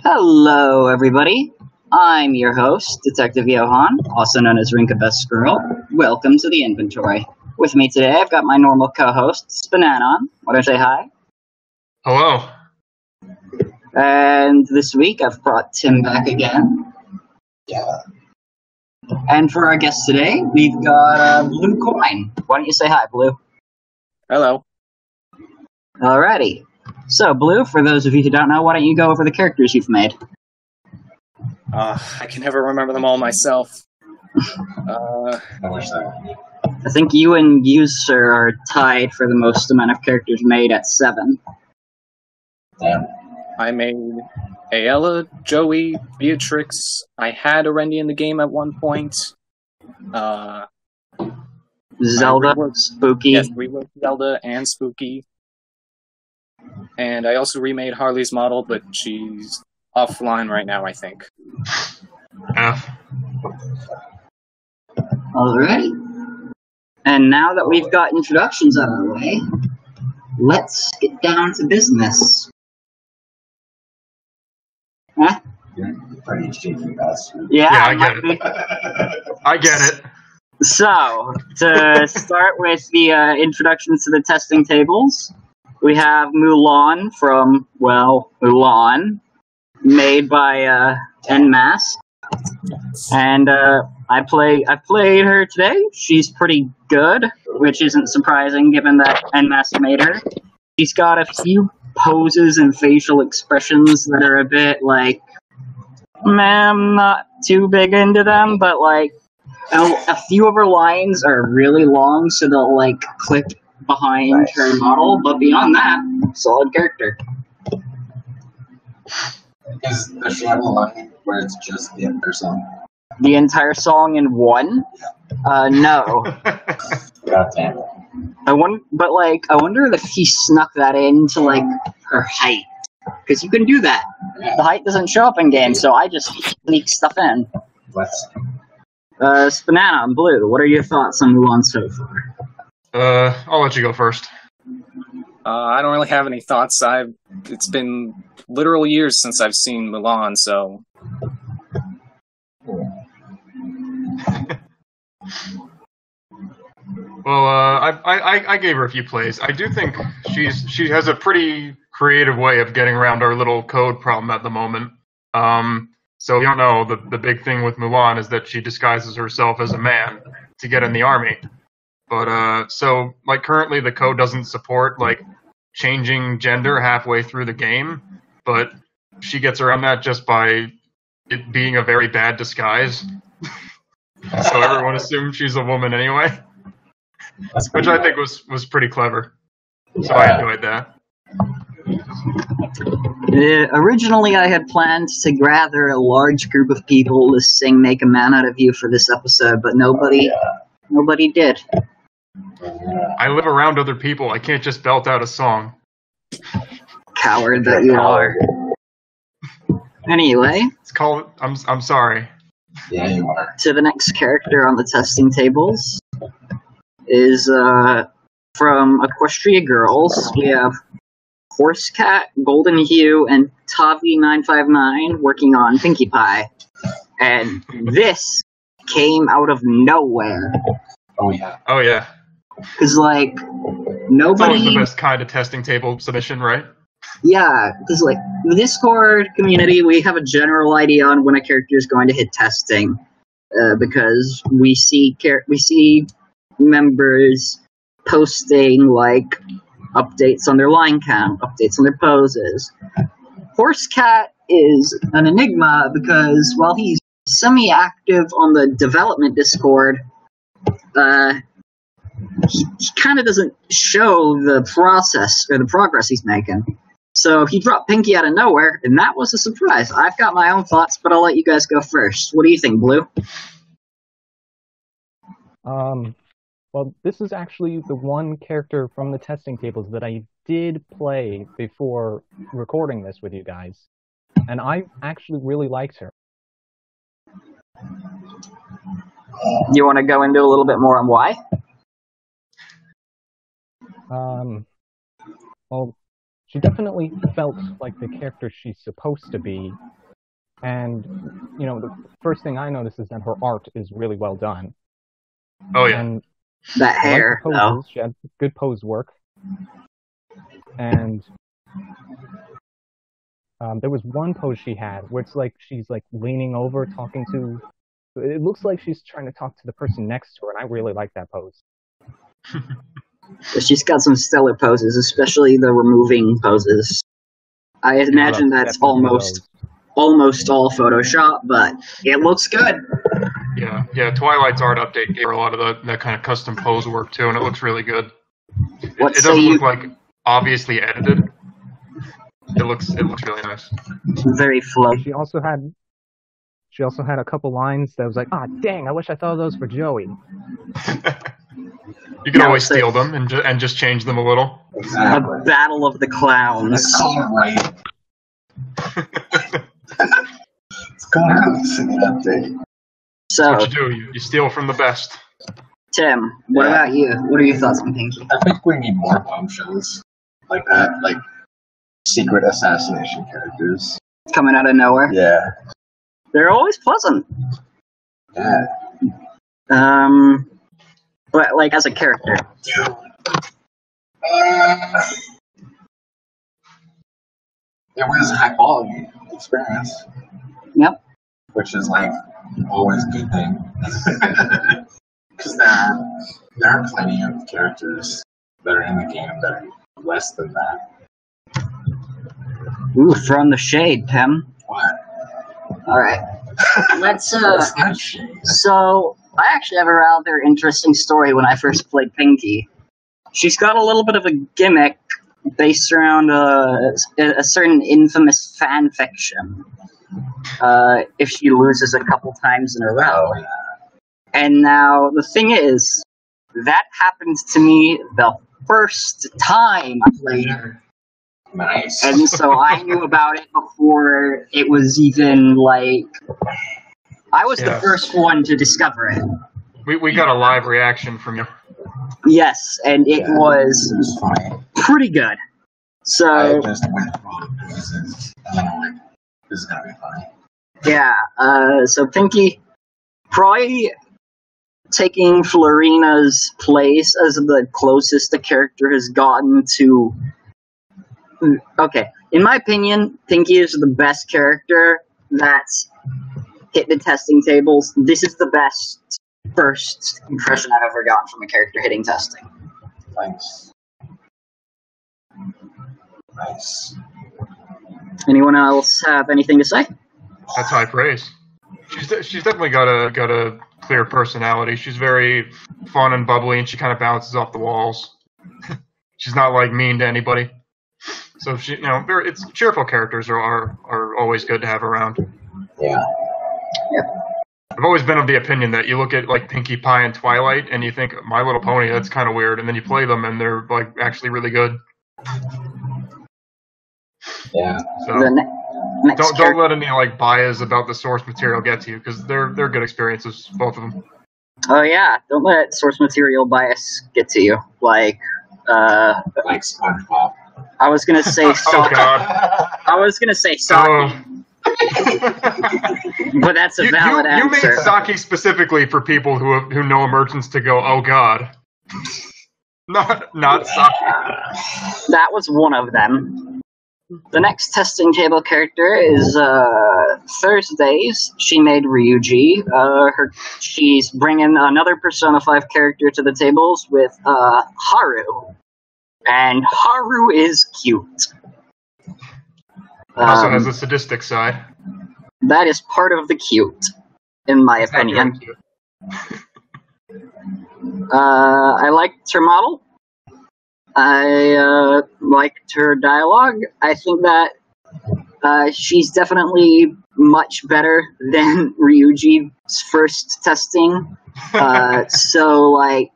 Hello, everybody. I'm your host, Detective Johan, also known as Rinka Best Girl. Welcome to the inventory. With me today, I've got my normal co-host, SPNatI. Want to say hi? Hello. And this week, I've brought Tim back again. Yeah. And for our guest today, we've got Blue Coin. Why don't you say hi, Blue? Hello. Alrighty. So, Blue, for those of you who don't know, why don't you go over the characters you've made? I can never remember them all myself. I wish that. I think you and User are tied for the most amount of characters made at 7. Damn. I made Ayala, Joey, Beatrix. I had Arendi in the game at one point. Zelda, Spooky. Yes, reworked Zelda and Spooky. And I also remade Harley's model, but she's offline right now, I think. F. Alright. And now that we've got introductions out of the way, let's get down to business. Huh? You're pretty cheeky bastard. Yeah, I might get be. I get it. So, to start with the introductions to the testing tables, we have Mulan from, Mulan, made by NMask. And I've played her today. She's pretty good, which isn't surprising given that NMask made her. She's got a few poses and facial expressions that are a bit like, I'm not too big into them, but like, a few of her lines are really long, so they'll like click behind her model, but beyond that, solid character. Does she have a line where it's just the entire song? The entire song in one? No. God damn it. I wonder if he snuck that into like her height, because you can do that. The height doesn't show up in game, so I just sneak stuff in. Let's Banana and Blue, what are your thoughts on Mulan so far? I'll let you go first. I don't really have any thoughts. It's been literal years since I've seen Mulan, so... Well, I gave her a few plays. I do think she has a pretty creative way of getting around our little code problem at the moment. So you don't know, the big thing with Mulan is that she disguises herself as a man to get in the army. But so like currently the code doesn't support like changing gender halfway through the game, but she gets around that just by it being a very bad disguise. So everyone assumes she's a woman anyway. Which I think was pretty clever. So I enjoyed that. Originally, I had planned to gather a large group of people to sing "Make a Man Out of You" for this episode, but nobody did. I live around other people. I can't just belt out a song. Coward that you are. Anyway, It's called. I'm sorry. Yeah, you are. to the next character on the testing tables is from Equestria Girls. We have Horsecat, Golden Hue, and Tavi959 working on Pinkie Pie. And this came out of nowhere. Oh, yeah. Oh yeah. Because, like, It's always nobody... the best kind of testing table submission, right? Yeah, because, like, the Discord community, we have a general idea on when a character is going to hit testing. Because we see members posting, like, updates on their line count, updates on their poses. Horsecat is an enigma because while he's semi-active on the development Discord, he kind of doesn't show the process or the progress he's making. So he dropped Pinkie out of nowhere, and that was a surprise. I've got my own thoughts, but I'll let you guys go first. What do you think, Blue? Well, this is actually the one character from the testing tables that I did play before recording this with you guys. And I actually really liked her. You want to go into a little bit more on why? Well, she definitely felt like the character she's supposed to be. And, you know, the first thing I noticed is that her art is really well done. Oh yeah. And That I hair, like the though. poses. She had good pose work. And there was one pose she had where it's like she's like leaning over, talking to. It looks like she's trying to talk to the person next to her, and I really like that pose. She's got some stellar poses, especially the removing poses. I imagine that's definitely almost all Photoshop, but it looks good. Yeah. Twilight's art update gave her a lot of that kind of custom pose work too, and it looks really good. It doesn't look like obviously edited. It looks really nice. Very flowy. She also had a couple lines that was like, dang, I wish I thought of those for Joey. You can always steal them and just change them a little. Exactly. A battle of the clowns. It's called right. It's going on this update. So, That's what you do. You steal from the best. Tim, what about you? What are your thoughts on Pinky? I think we need more bombshells like that, like secret assassination characters. Coming out of nowhere? Yeah. They're always pleasant. Yeah. But like as a character. It was a high quality experience. Yep. Which is like always a good thing. Because there are plenty of characters that are in the game that are less than that. Ooh, throwing the shade, Tim. What? Alright. Let's That's not shade. So I actually have a rather interesting story when I first played Pinky. She's got a little bit of a gimmick based around a certain infamous fan fiction. If she loses a couple times in a row. And now, the thing is, that happened to me the first time I played her. Nice. And so I knew about it before it was even, like... I was the first one to discover it. We got a live reaction from you. Yes, and it was funny. pretty good. So... I just went wrong pieces. And I'm like, this is gonna be funny. Yeah, so Pinky probably taking Florina's place as the closest the character has gotten to... Okay, in my opinion, Pinky is the best character that's hit the testing tables. This is the best first impression I've ever gotten from a character hitting testing. Nice. Nice. Anyone else have anything to say? That's high praise. She's definitely got a clear personality. She's very fun and bubbly, and she kind of bounces off the walls. She's not like mean to anybody. So she, it's cheerful characters are always good to have around. Yeah. I've always been of the opinion that you look at like Pinkie Pie and Twilight, and you think My Little Pony, that's kind of weird, and then you play them, and they're like actually really good. Yeah. So don't let any like bias about the source material get to you, because they're good experiences, both of them. Oh yeah, don't let source material bias get to you. Like SpongeBob. I was gonna say Oh Saki. God. I was gonna say Saki, but that's a valid you made answer. Saki specifically for people who know emergence to go, oh God. Not Saki. That was one of them. The next testing table character is Thursdays. She made Ryuji. She's bringing another Persona 5 character to the tables with Haru. And Haru is cute. Also has a sadistic side. That is part of the cute, in my opinion. I liked her model. I liked her dialogue. I think that she's definitely much better than Ryuji's first testing. So, like,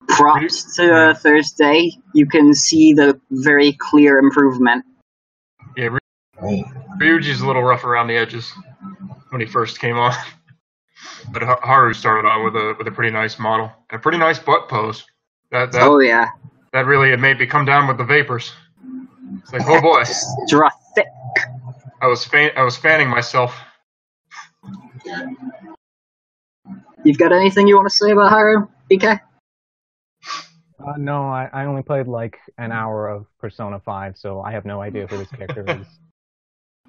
props to Thursday. You can see the very clear improvement. Yeah, Ryuji's a little rough around the edges when he first came on. But Haru started out with a pretty nice model. And a pretty nice butt pose. Oh yeah. That really, it made me come down with the vapors. It's like, oh boy, Draw thick. I was fanning myself. You've got anything you want to say about Haru, BK? No, I only played like an hour of Persona 5, so I have no idea who this character is.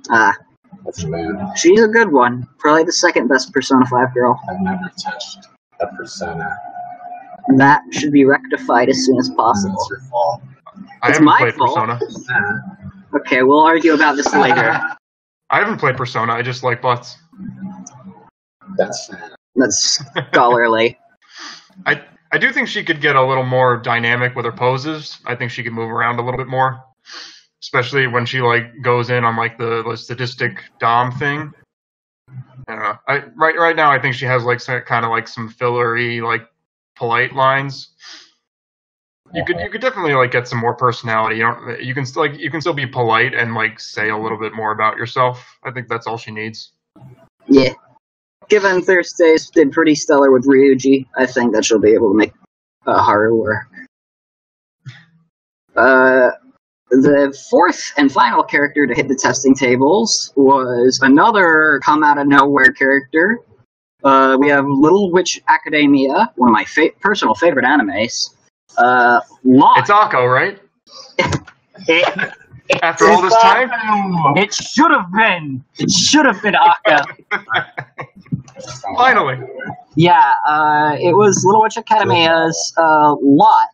That's bad. She's a good one. Probably the second best Persona 5 girl. I've never touched a Persona. That should be rectified as soon as possible. It's your fault. I It's haven't my played fault. Persona. Okay, we'll argue about this later. I haven't played Persona. I just like butts. That's sad. That's scholarly. I do think she could get a little more dynamic with her poses. I think she could move around a little bit more, especially when she like goes in on like the sadistic dom thing. I don't know. Right now I think she has like kind of like some fillery like polite lines. You could definitely like get some more personality. You can still be polite and like say a little bit more about yourself. I think that's all she needs. Yeah. Given Thursdays did pretty stellar with Ryuji, I think that she'll be able to make Haru work. The fourth and final character to hit the testing tables was another come-out-of-nowhere character. We have Little Witch Academia, one of my personal favorite animes. Lon. It's Akko, right? After all this time? It should have been. It should have been Akka. Finally. Yeah, it was Little Witch Academia's Lot.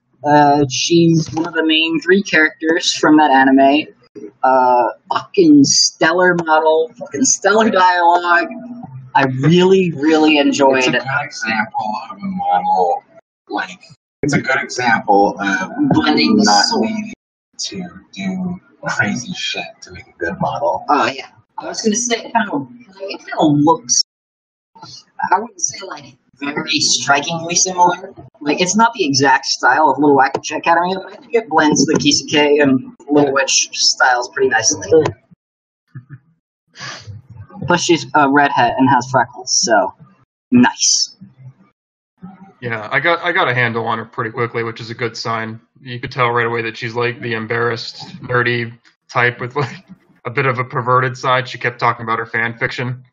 She's one of the main three characters from that anime. Fucking stellar model, fucking stellar dialogue. I really, really enjoyed It's a good example of a model, like, it's a good example of blending the not soul. needing to do crazy shit to make a good model. Oh, yeah. I was gonna say, it kind of looks, I wouldn't say, like, very strikingly similar. Like, it's not the exact style of Little Witch Academy, but I think it blends the Kisuke and Little Witch styles pretty nicely. Plus, she's a redhead and has freckles, so nice. Yeah, I got a handle on her pretty quickly, which is a good sign. You could tell right away that she's like the embarrassed, nerdy type with like a bit of a perverted side. She kept talking about her fan fiction.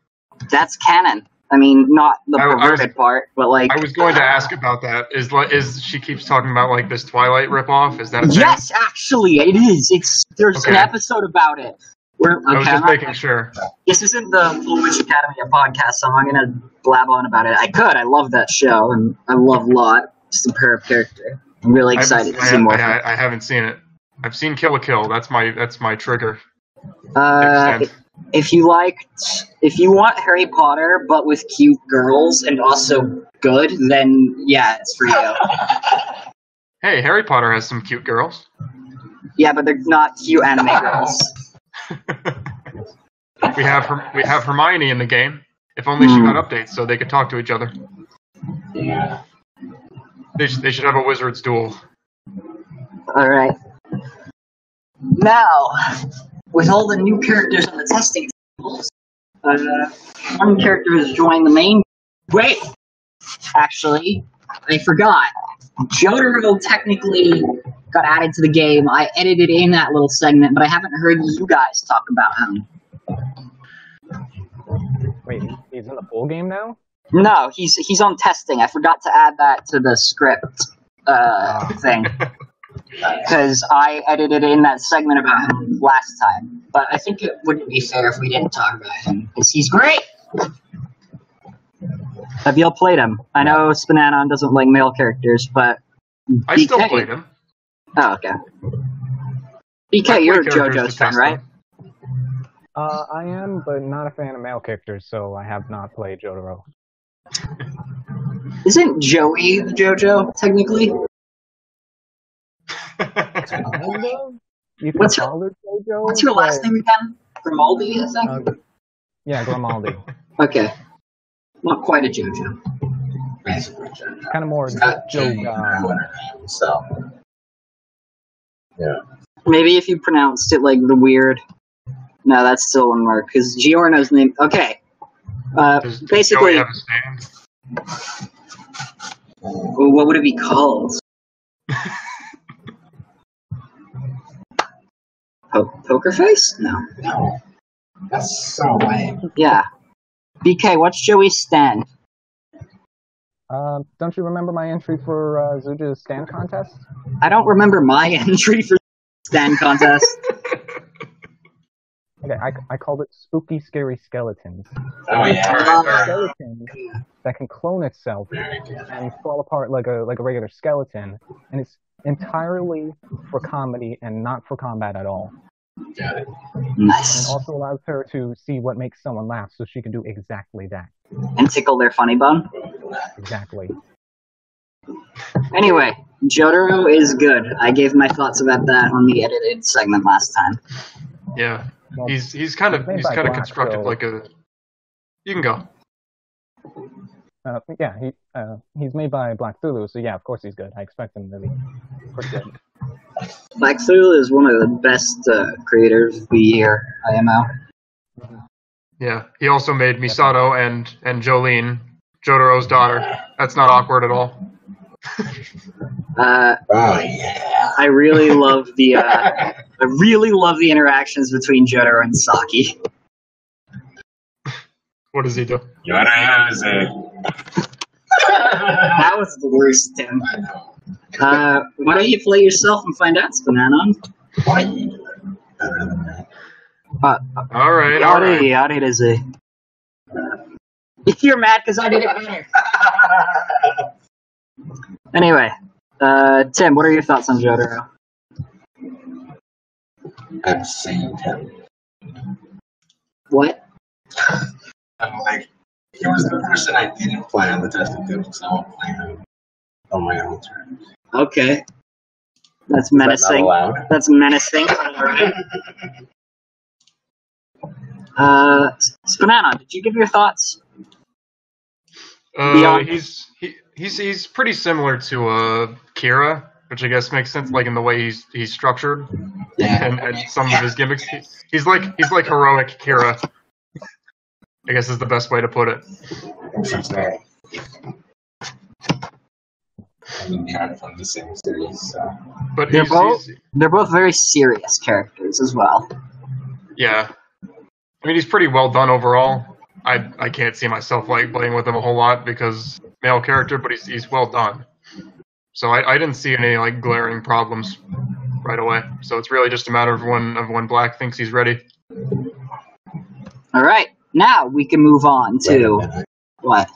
That's canon. I mean, not the perverted part, but like. I was going to ask about that. Is she keeps talking about like this Twilight ripoff? Is that a thing? Yes, actually, it is. There's an episode about it. I was just making sure. This isn't the Little Witch Academy podcast, so I'm not gonna blab on about it. I love that show, and I love Lot. Superb character. I'm really excited to see more. I haven't seen it. I've seen Kill la Kill. That's my trigger. If you want Harry Potter but with cute girls and also good, then yeah, it's for you. Hey, Harry Potter has some cute girls. Yeah, but they're not cute anime girls. We have Hermione in the game. If only she got updates so they could talk to each other. Yeah. They should have a wizard's duel. Alright. Now, with all the new characters on the testing tables, one character has joined the main... Wait! Actually, I forgot. Jotaro technically got added to the game. I edited in that little segment, but I haven't heard you guys talk about him. Wait, he's in the full game now? No, he's on testing. I forgot to add that to the script thing. Because I edited in that segment about him last time. But I think it wouldn't be fair if we didn't talk about him. Because he's great! Have y'all played him? I know SPNatI doesn't like male characters, but... I BK, still played him. Oh, okay. BK, you're JoJo's fan, right? I am, but not a fan of male characters, so I have not played Jotaro. Isn't Joey JoJo, technically? You can What's call her JoJo, What's your last name again? Grimaldi, I think? Yeah, Grimaldi. Okay. Not quite a JoJo. Basically, JoJo. Kind of more Joga. So, yeah. Maybe if you pronounced it like the weird... No, that still wouldn't work, because Giorno's name... Okay. Does Basically... Joey have a stand? What would it be called? Poker face? No. No. That's so lame. Yeah. BK, what's Joey's stand? Don't you remember my entry for Zuja's stand contest? I don't remember my entry for stand contest. Okay, I called it Spooky Scary Skeletons. Oh yeah. Alright. Skeleton that can clone itself Very good. and fall apart like a regular skeleton, and it's entirely for comedy and not for combat at all. Got it. And Nice. it also allows her to see what makes someone laugh, so she can do exactly that. And tickle their funny bone. Exactly. Anyway, Jotaro is good. I gave my thoughts about that on the edited segment last time. Yeah. Well, He's kind of made by Black, constructed so- like a. You can go. Yeah, he's made by Black Thulu, so yeah, of course he's good. I expect him to be pretty good. Black Thulu is one of the best creators of the year, IMO. Yeah. He also made Misato and Jolene, Jotaro's daughter. That's not awkward at all. Oh yeah. I really love the interactions between Jotaro and Saki. What does he do? Yada is it. That was the worst, Tim. I know. Why don't you play yourself and find out, SPNatI? Why? Better than that. All right. How is it? You're mad because I did it better. Anyway, Tim, what are your thoughts on Jotaro? I've seen him. What? I'm like, he was the person I didn't play on the testing table, so I won't play him on my own terms. Okay. That's Is that not menacing. allowed? That's menacing. Alright. SPNatI, did you give your thoughts? Beyond- He's pretty similar to Kira, which I guess makes sense, like in the way he's structured Yeah. and some of his gimmicks. He's like heroic Kira. I guess is the best way to put it. I mean, they are from the same series, so. But They're both very serious characters as well. Yeah. I mean, he's pretty well done overall. I can't see myself like playing with him a whole lot because male character, but he's well done. So I didn't see any like glaring problems right away. So it's really just a matter of when Black thinks he's ready. All right, now we can move on Wait a to minute. what?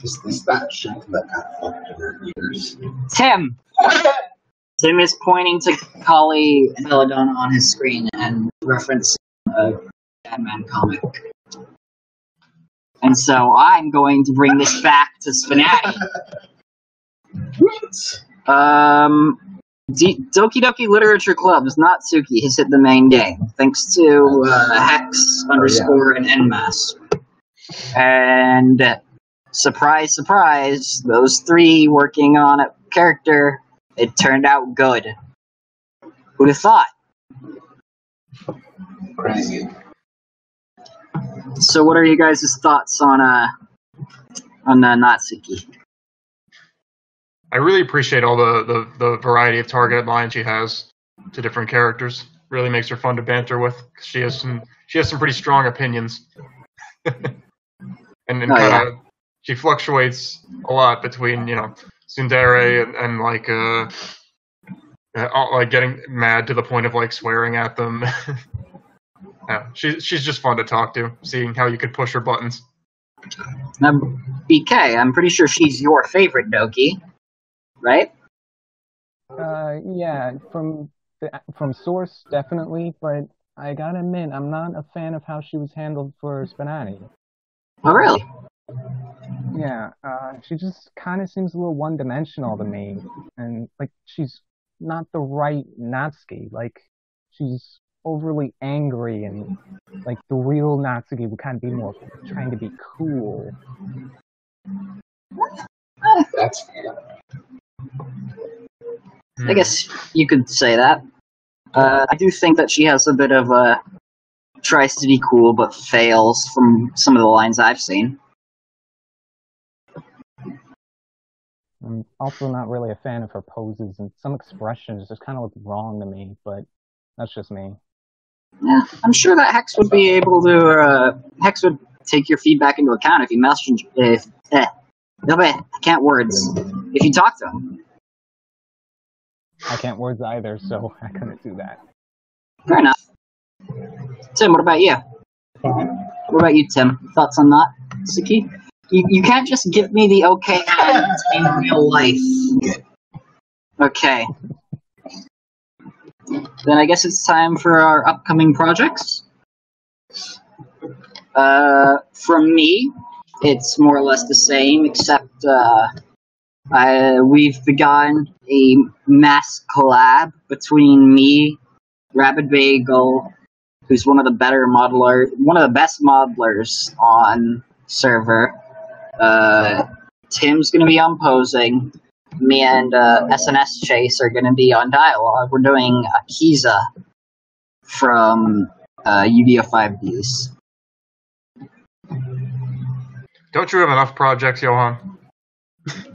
Is this that chick that got fucked in her ears? Tim. Tim is pointing to Kali Belladonna on his screen and referencing a Batman comic. And so I'm going to bring this back to SPNatI. Doki Doki Literature Club's Natsuki has hit the main game, thanks to Hex _ and Nmas. And surprise, surprise, those three working on a character, it turned out good. Who'd have thought? Crazy. So what are you guys' thoughts on Natsuki? I really appreciate all the variety of targeted lines she has to different characters. Really makes her fun to banter with. She has some pretty strong opinions, and she fluctuates a lot between tsundere and like getting mad to the point of like swearing at them. Yeah, she's just fun to talk to. Seeing how you could push her buttons. Now, BK, I'm pretty sure she's your favorite Doki, right? Yeah, from Source definitely, but I gotta admit, I'm not a fan of how she was handled for SPNatI. Oh, really? Yeah, she just kind of seems a little one-dimensional to me, and like she's not the right Natsuki. Like she's overly angry, and like the real Natsuki would kind of be more trying to be cool. That's fair. I guess you could say that. I do think that she has a bit of tries to be cool but fails from some of the lines I've seen. I'm also not really a fan of her poses, and some expressions just kind of look wrong to me, but that's just me. Yeah, I'm sure that Hex would be able to. Hex would take your feedback into account if you message. I can't words. If you talk to him. I can't words either, so I couldn't do that. Fair enough. Tim, what about you? What about you, Tim? Thoughts on that, Suki? You can't just give me the okay hand in real life. Okay. Then I guess it's time for our upcoming projects. From me, it's more or less the same, except we've begun a mass collab between me, Rabid Bagel, who's one of the best modelers on server. Tim's gonna be on posing. Me and SNS Chase are gonna be on dialogue. We're doing Akiza from Yu-Gi-Oh! 5Ds. Don't you have enough projects, Johan?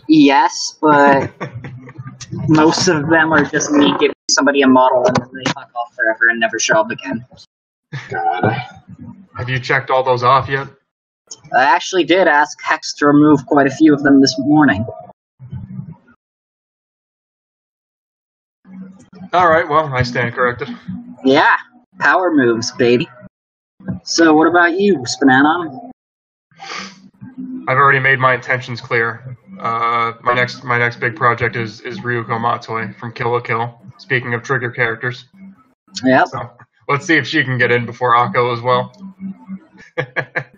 Yes, but most of them are just me giving somebody a model and then they fuck off forever and never show up again. God. Have you checked all those off yet? I actually did ask Hex to remove quite a few of them this morning. Alright, well, I stand corrected. Yeah, power moves, baby. So what about you, SPNatI? I've already made my intentions clear. My next big project is Ryuko Matoi from Kill la Kill. Speaking of trigger characters. Yep. So let's see if she can get in before Akko as well.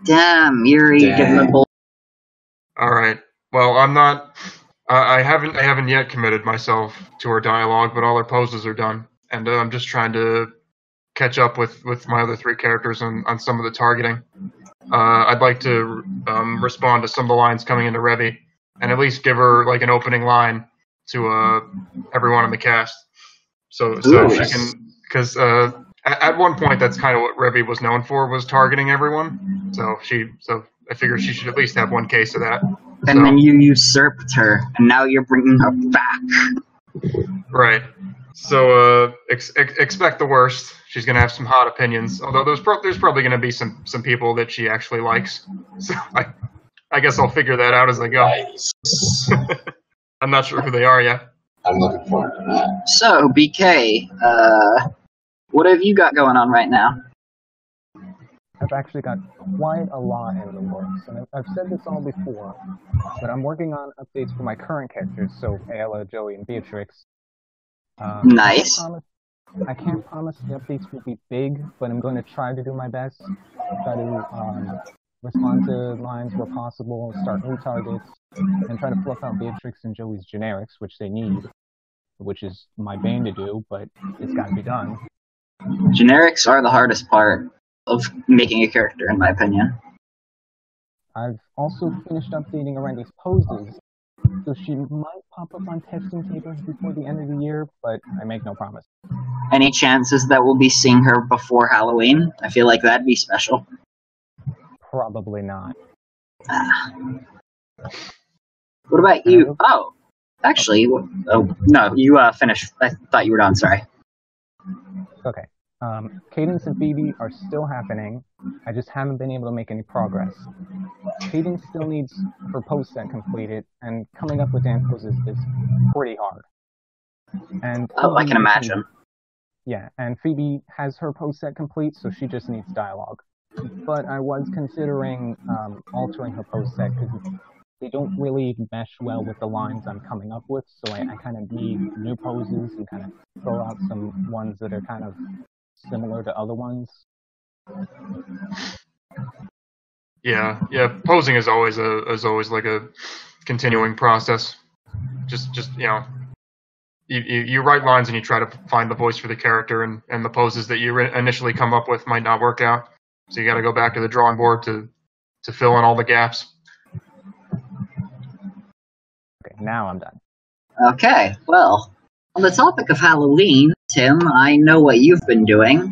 Damn, Yuri, getting the bull. Alright. Well, I'm not... I haven't yet committed myself to her dialogue, but all her poses are done. And I'm just trying to catch up with my other three characters on some of the targeting. I'd like to respond to some of the lines coming into Revy, and at least give her like an opening line to everyone in the cast, so she can, because at one point that's kind of what Revy was known for, was targeting everyone. So I figure she should at least have one case of that. And then you usurped her, and now you're bringing her back. Right. So expect the worst. She's gonna have some hot opinions. Although there's probably gonna be some people that she actually likes. So I guess I'll figure that out as I go. Nice. I'm not sure who they are yet. I'm looking forward to that. So, BK, what have you got going on right now? I've actually got quite a lot in the works, and I've said this all before, but I'm working on updates for my current characters, so Ayla, Joey, and Beatrix. Nice. I can't promise the updates will be big, but I'm going to try to do my best. Try to respond to lines where possible, start new targets, and try to fluff out Beatrix and Joey's generics, which they need, which is my bane to do, but it's got to be done. Generics are the hardest part of making a character, in my opinion. I've also finished updating Arendi's poses, so she might pop up on testing tables before the end of the year, but I make no promise. Any chances that we'll be seeing her before Halloween? I feel like that'd be special. Probably not. What about you? Oh, actually, no, you finished. I thought you were done, sorry. Okay. Cadence and Phoebe are still happening. I just haven't been able to make any progress. Cadence still needs her pose set completed, and coming up with dance poses is pretty hard. And I can imagine. Yeah, and Phoebe has her pose set complete, so she just needs dialogue. But I was considering altering her pose set because they don't really mesh well with the lines I'm coming up with, so I kind of need new poses and kind of throw out some ones that are kind of similar to other ones. Yeah. Posing is always like a continuing process. Just you write lines and you try to find the voice for the character, and the poses that you initially come up with might not work out. So you got to go back to the drawing board to fill in all the gaps. Okay, now I'm done. Okay, well, on the topic of Halloween, Tim, I know what you've been doing.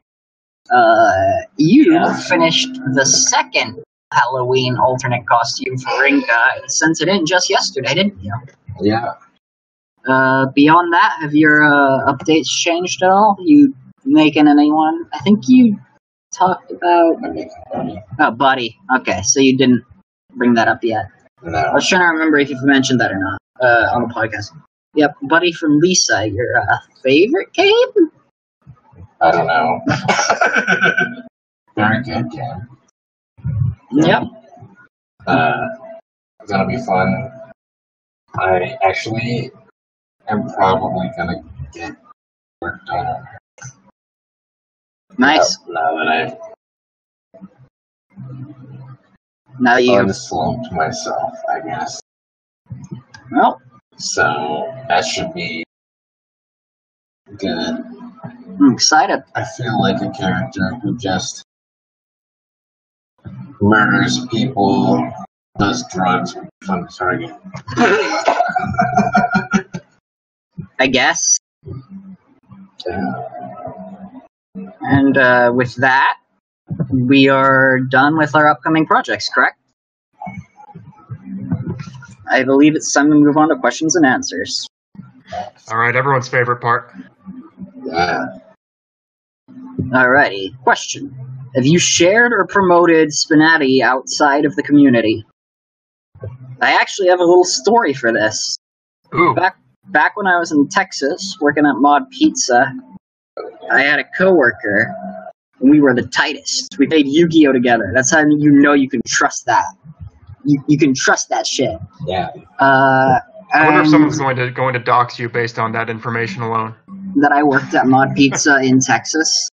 You finished the second Halloween alternate costume for Rinka and sent it in just yesterday, didn't you? Yeah. Beyond that, have your updates changed at all? You making anyone? I think you talked about... I'm making money. Oh, Buddy. Okay, so you didn't bring that up yet. No. I was trying to remember if you've mentioned that or not on the podcast. Yep, Buddy from Lisa, your favorite game? I don't know. Very good game. Yep. Gonna be fun. I actually am probably gonna get work done on her. Nice. Now that Now I've you... unslumped myself, I guess. Well, So that should be good. I'm excited. I feel like a character who just murders people, does drugs, would be fun to target. I guess. Yeah. And with that, we are done with our upcoming projects, correct? I believe it's time to move on to questions and answers. All right, everyone's favorite part. Yeah. Alrighty. Question. Have you shared or promoted SPNatI outside of the community? I actually have a little story for this. Ooh. Back when I was in Texas, working at Mod Pizza, I had a coworker, and we were the tightest. We played Yu-Gi-Oh! Together. That's how you know you can trust that. You can trust that shit. Yeah. I wonder if And someone's going to dox you based on that information alone. that I worked at Mod Pizza in Texas.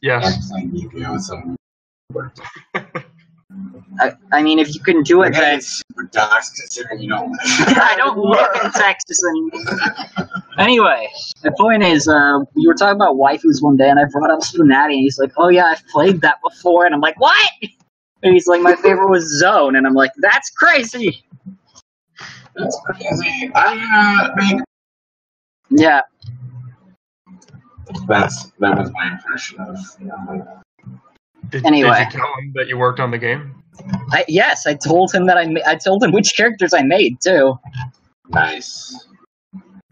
Yes. I'm playing Yu-Gi-Oh! With some. I mean, if you can do it, then super doxed considering you don't. I don't live in Texas anymore. Anyway, the point is, we were talking about waifus one day, and I brought up SPNatI, and he's like, "Oh yeah, I've played that before," and I'm like, "What?" And he's like, "My favorite was Zone," and I'm like, "That's crazy." That's crazy. I mean, Yeah, that was my impression of. Anyway. Did you tell him that you worked on the game? yes, I told him that I told him which characters I made too. Nice.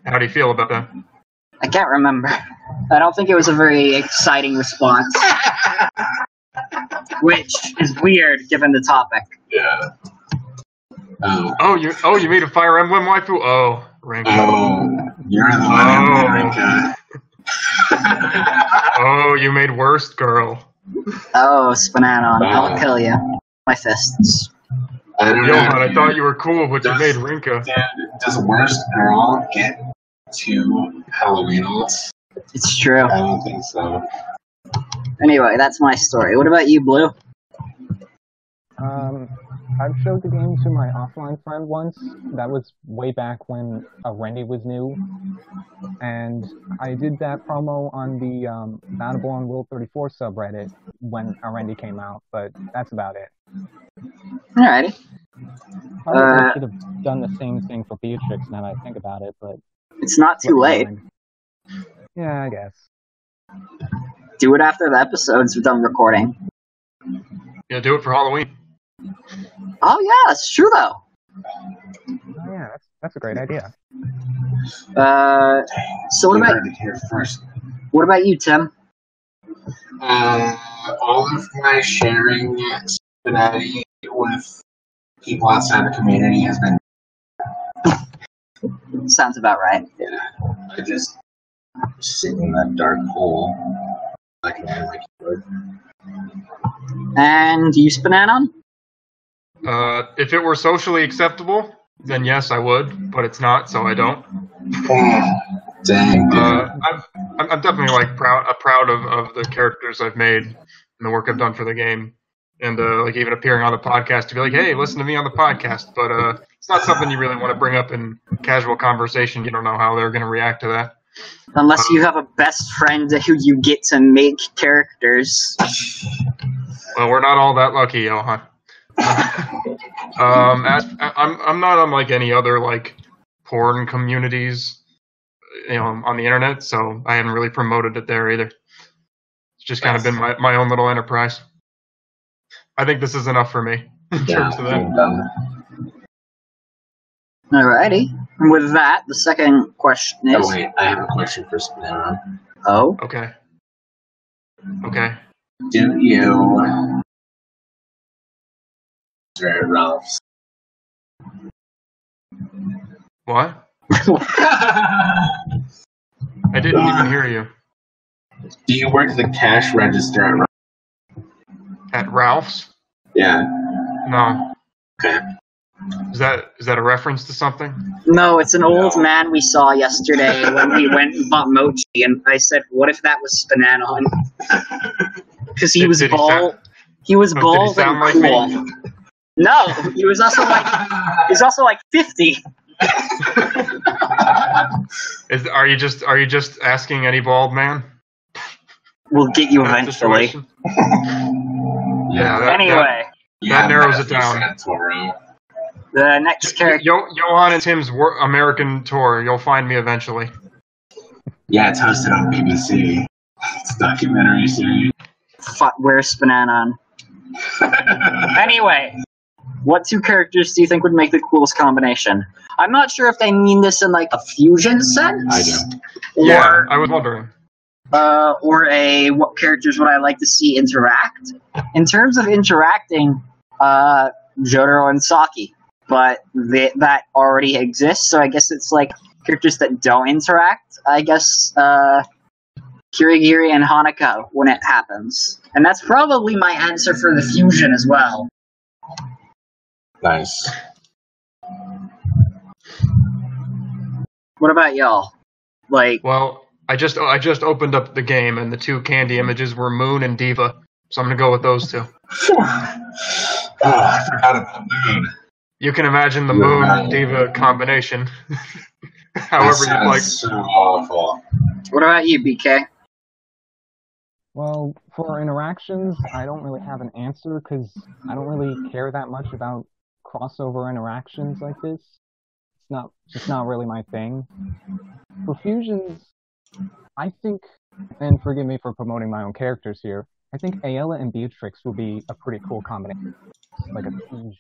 How do you feel about that? I can't remember. I don't think it was a very exciting response, which is weird given the topic. Yeah. Oh. Oh, you made a Fire Emblem waifu? Oh, Rinka. Oh, you're the one, Rinka. Oh, you made Worst Girl. Oh, SPNatI, I'll kill you. My fists. I don't Johan, know. I thought you were cool, but you made Rinka. Does Worst Girl get 2 Halloweenals? It's true. I don't think so. Anyway, that's my story. What about you, Blue? I've showed the game to my offline friend once. That was way back when Arendi was new. And I did that promo on the Battleborn World 34 subreddit when Arendi came out, but that's about it. Alrighty. I should have done the same thing for Beatrix now that I think about it, but... It's not too late. Yeah, I guess. Do it after the episode's done recording. Yeah, do it for Halloween. Oh yeah, that's true though. Oh yeah, that's a great idea. So what You about heard it here first. you, Tim? All of my sharing SPNatI with people outside the community has been. Sounds about right. Yeah, I just sit in that dark hole like an my keyboard. And you, SPNatI? If it were socially acceptable, then yes, I would, but it's not, so I don't. Dang, dude. I'm definitely like proud of the characters I've made and the work I've done for the game, and like even appearing on the podcast to be like, hey, listen to me on the podcast. But it's not something you really want to bring up in casual conversation. You don't know how they're going to react to that. Unless you have a best friend who you get to make characters. Well, we're not all that lucky, Johan. I'm not on like any other like porn communities, on the internet, so I haven't really promoted it there either. It's just kind of been my own little enterprise. I think this is enough for me in terms of that. Alrighty. And with that, the second question is... Oh wait, I have a question for SPNatI. Oh? Okay. Okay. Do you Jared Ralph's? What? I didn't even hear you. Do you work the cash register at Ralph's? At Ralph's? Yeah. No. Okay. Is that a reference to something? No, it's an old man we saw yesterday when we went and bought mochi, and I said, "What if that was SPNatI?" Because he was bald. He was bald and like cool. me? No, he was also like 50. Are you just asking any bald man? We'll get you That eventually. situation? Yeah. Anyway, that narrows it down. the next character. Johan and Tim's American tour. You'll find me eventually. Yeah, it's hosted on BBC. It's a documentary series. Where's SPNatI on? Anyway, what two characters do you think would make the coolest combination? I'm not sure if they mean this in like a fusion sense. I do. Yeah, I was wondering. What characters would I like to see interact? In terms of interacting, Jotaro and Saki, but that already exists, so I guess it's like characters that don't interact. I guess Kirigiri and Hanako when it happens, and that's probably my answer for the fusion as well. Nice. What about y'all? Well, I just opened up the game, and the two candy images were Moon and Diva, so I'm gonna go with those two. I forgot about Moon. You can imagine the You're Moon right. Diva combination, however That you'd like. sounds so awful. What about you, BK? Well, for interactions, I don't really have an answer because I don't really care that much about crossover interactions like this. It's just not really my thing. For fusions, I think, and forgive me for promoting my own characters here, I think Ayala and Beatrix would be a pretty cool combination, like a fusion.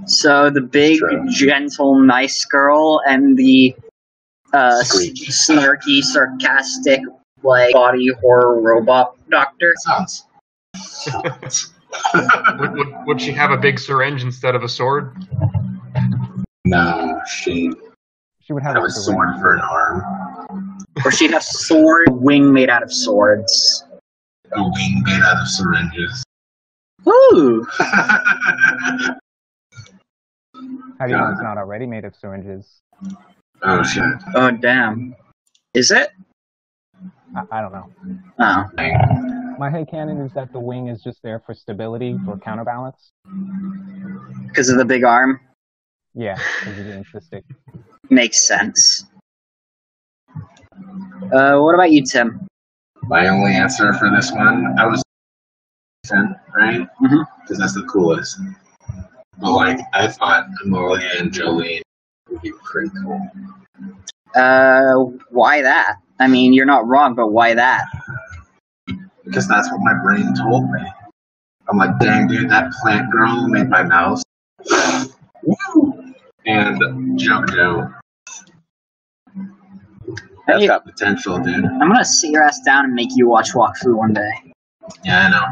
So the big, gentle, nice girl and the Squeak. snarky, sarcastic, like body horror robot doctor. Sounds. Would she have a big syringe instead of a sword? No, she She would have have a a sword for an arm. Or she'd have wing made out of swords. A wing made out of syringes. Ooh! How do you know it's not already made of syringes? Oh shit. Oh, damn. Is it? I don't know. Oh. My headcanon is that the wing is just there for stability, for counterbalance. Because of the big arm? Yeah, because of the insistic. Makes sense. What about you, Tim? My only answer for this one, I was 10, right? Because that's the coolest. But like, I thought Amalia and Jolene would be pretty cool. Why that? I mean, you're not wrong, but why that? Because that's what my brain told me. I'm like, dang dude, that plant girl made my mouse. Woo! And JoJo. That's Hey, got potential, dude. I'm gonna sit your ass down and make you watch Wakfu one day. Yeah, I know.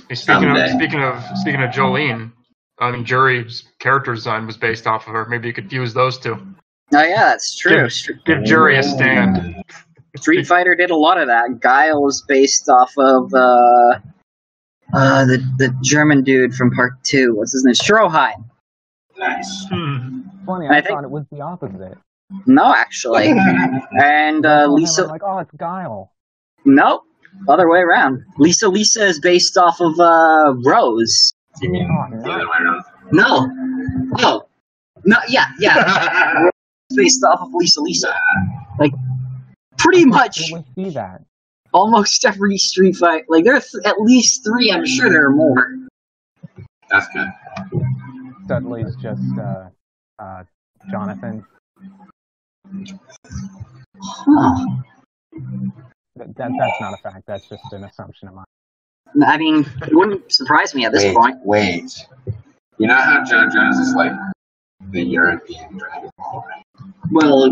Hey, speaking Someday. of Jolene, I mean Jury's character design was based off of her. Maybe you could fuse those two. Oh yeah, that's true. Give Jury a stand. Street Fighter did a lot of that. Guile was based off of the German dude from Part 2. What's his name? Stroheim. Nice. Funny, I I think- thought it was the opposite. No, actually. And I'm Lisa. like, oh, it's Guile. Nope. Other way around. Lisa is based off of Rose. You mean the other way around? No. No, yeah. Based off of Lisa. Like, pretty much Did we see that? almost every Street Fighter. Like, there are at least 3. I'm sure there are more. That's good. Dudley's just Jonathan. Huh. That's not a fact. That's just an assumption of mine. I mean, it wouldn't surprise me at this point. Wait. You know how JoJo's is like the European Dragon Ball, right? Well,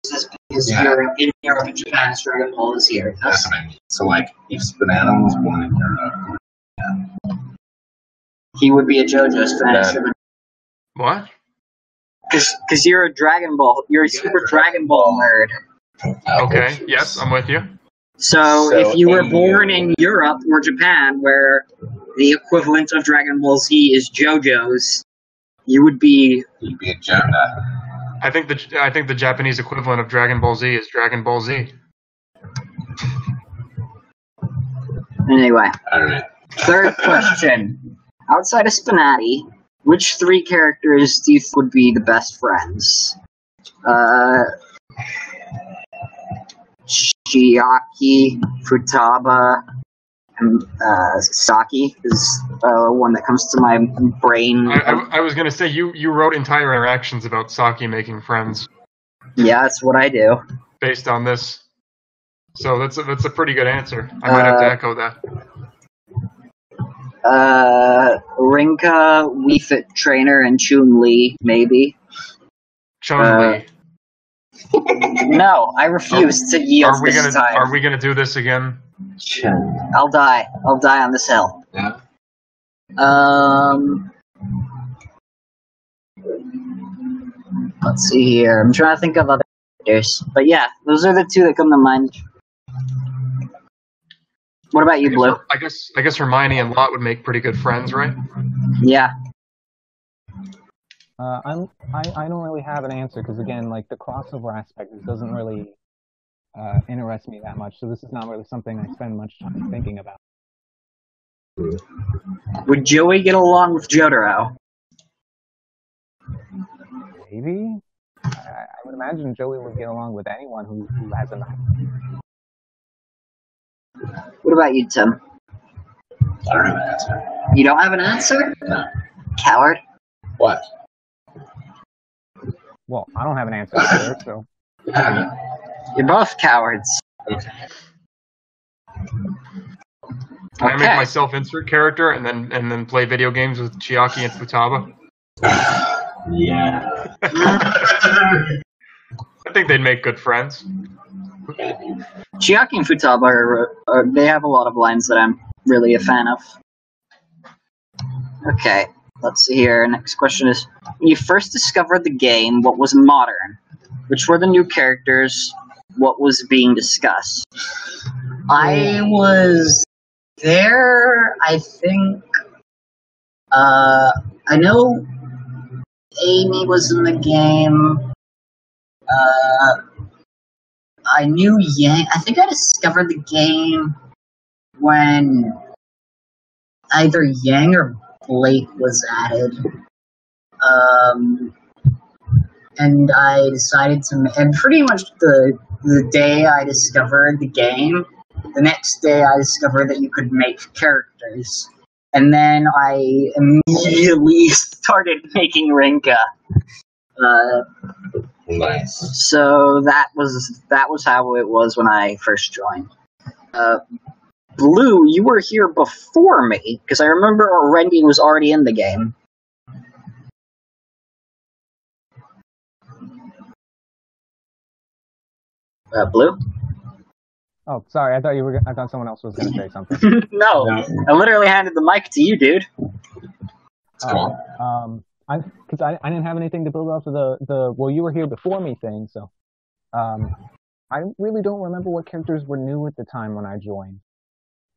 because Yeah. you're in Europe and Japan, Dragon Ball is here. That's what I mean. So, like, if SPNatI was born in Europe, He would be a JoJo Spanish. Then- What? Because you're a Dragon Ball, you're a super Dragon Ball nerd. Okay, yes, I'm with you. So if you were born in Europe or Japan, where the equivalent of Dragon Ball Z is JoJo's, you would be. you'd be a Jonah. I think the Japanese equivalent of Dragon Ball Z is Dragon Ball Z. Anyway, Alright. third question. Outside of SPNatI, which three characters do you think would be the best friends? Chiaki, Futaba, and Saki is one that comes to my brain. I was gonna say you wrote entire interactions about Saki making friends Yeah, that's what I do. based on this, so that's a pretty good answer. I might have to echo that. Rinka, Wii Fit Trainer, and Chun-Li, maybe. Chun-Li. No, I refuse to yield this time. Are we gonna do this again? I'll die. I'll die on this hill. Yeah. Let's see here. I'm trying to think of other characters. But yeah, those are the two that come to mind. What about you, Blue? I guess Hermione and Lot would make pretty good friends, right? Yeah. I don't really have an answer because again, like the crossover aspect, it doesn't really interest me that much. So this is not really something I spend much time thinking about. Would Joey get along with Jotaro? Maybe. I would imagine Joey would get along with anyone who has a knife. What about you, Tim? I don't have an answer. You don't have an answer? No. Coward. What? Well, I don't have an answer either, so. You're both cowards. Okay. Can I make myself insert character and then play video games with Chiaki and Futaba? Yeah. I think they'd make good friends. Chiaki and Futaba they have a lot of lines that I'm really a fan of. Okay, let's see here. Next question is, when you first discovered the game, what was modern? Which were the new characters? What was being discussed? I was there, I think. I know Amy was in the game. I knew Yang. I think I discovered the game when either Yang or Blake was added. And I decided to, and pretty much the day I discovered the game, the next day I discovered that you could make characters. And then I immediately started making Rinka. Nice. So that was how it was when I first joined. Blue, you were here before me, because I remember Randy was already in the game. Blue? Oh, sorry. I thought someone else was going to say something. No, I literally handed the mic to you, dude. It's cool. Because I didn't have anything to build off of the well, you were here before me thing, so I really don't remember what characters were new at the time when I joined.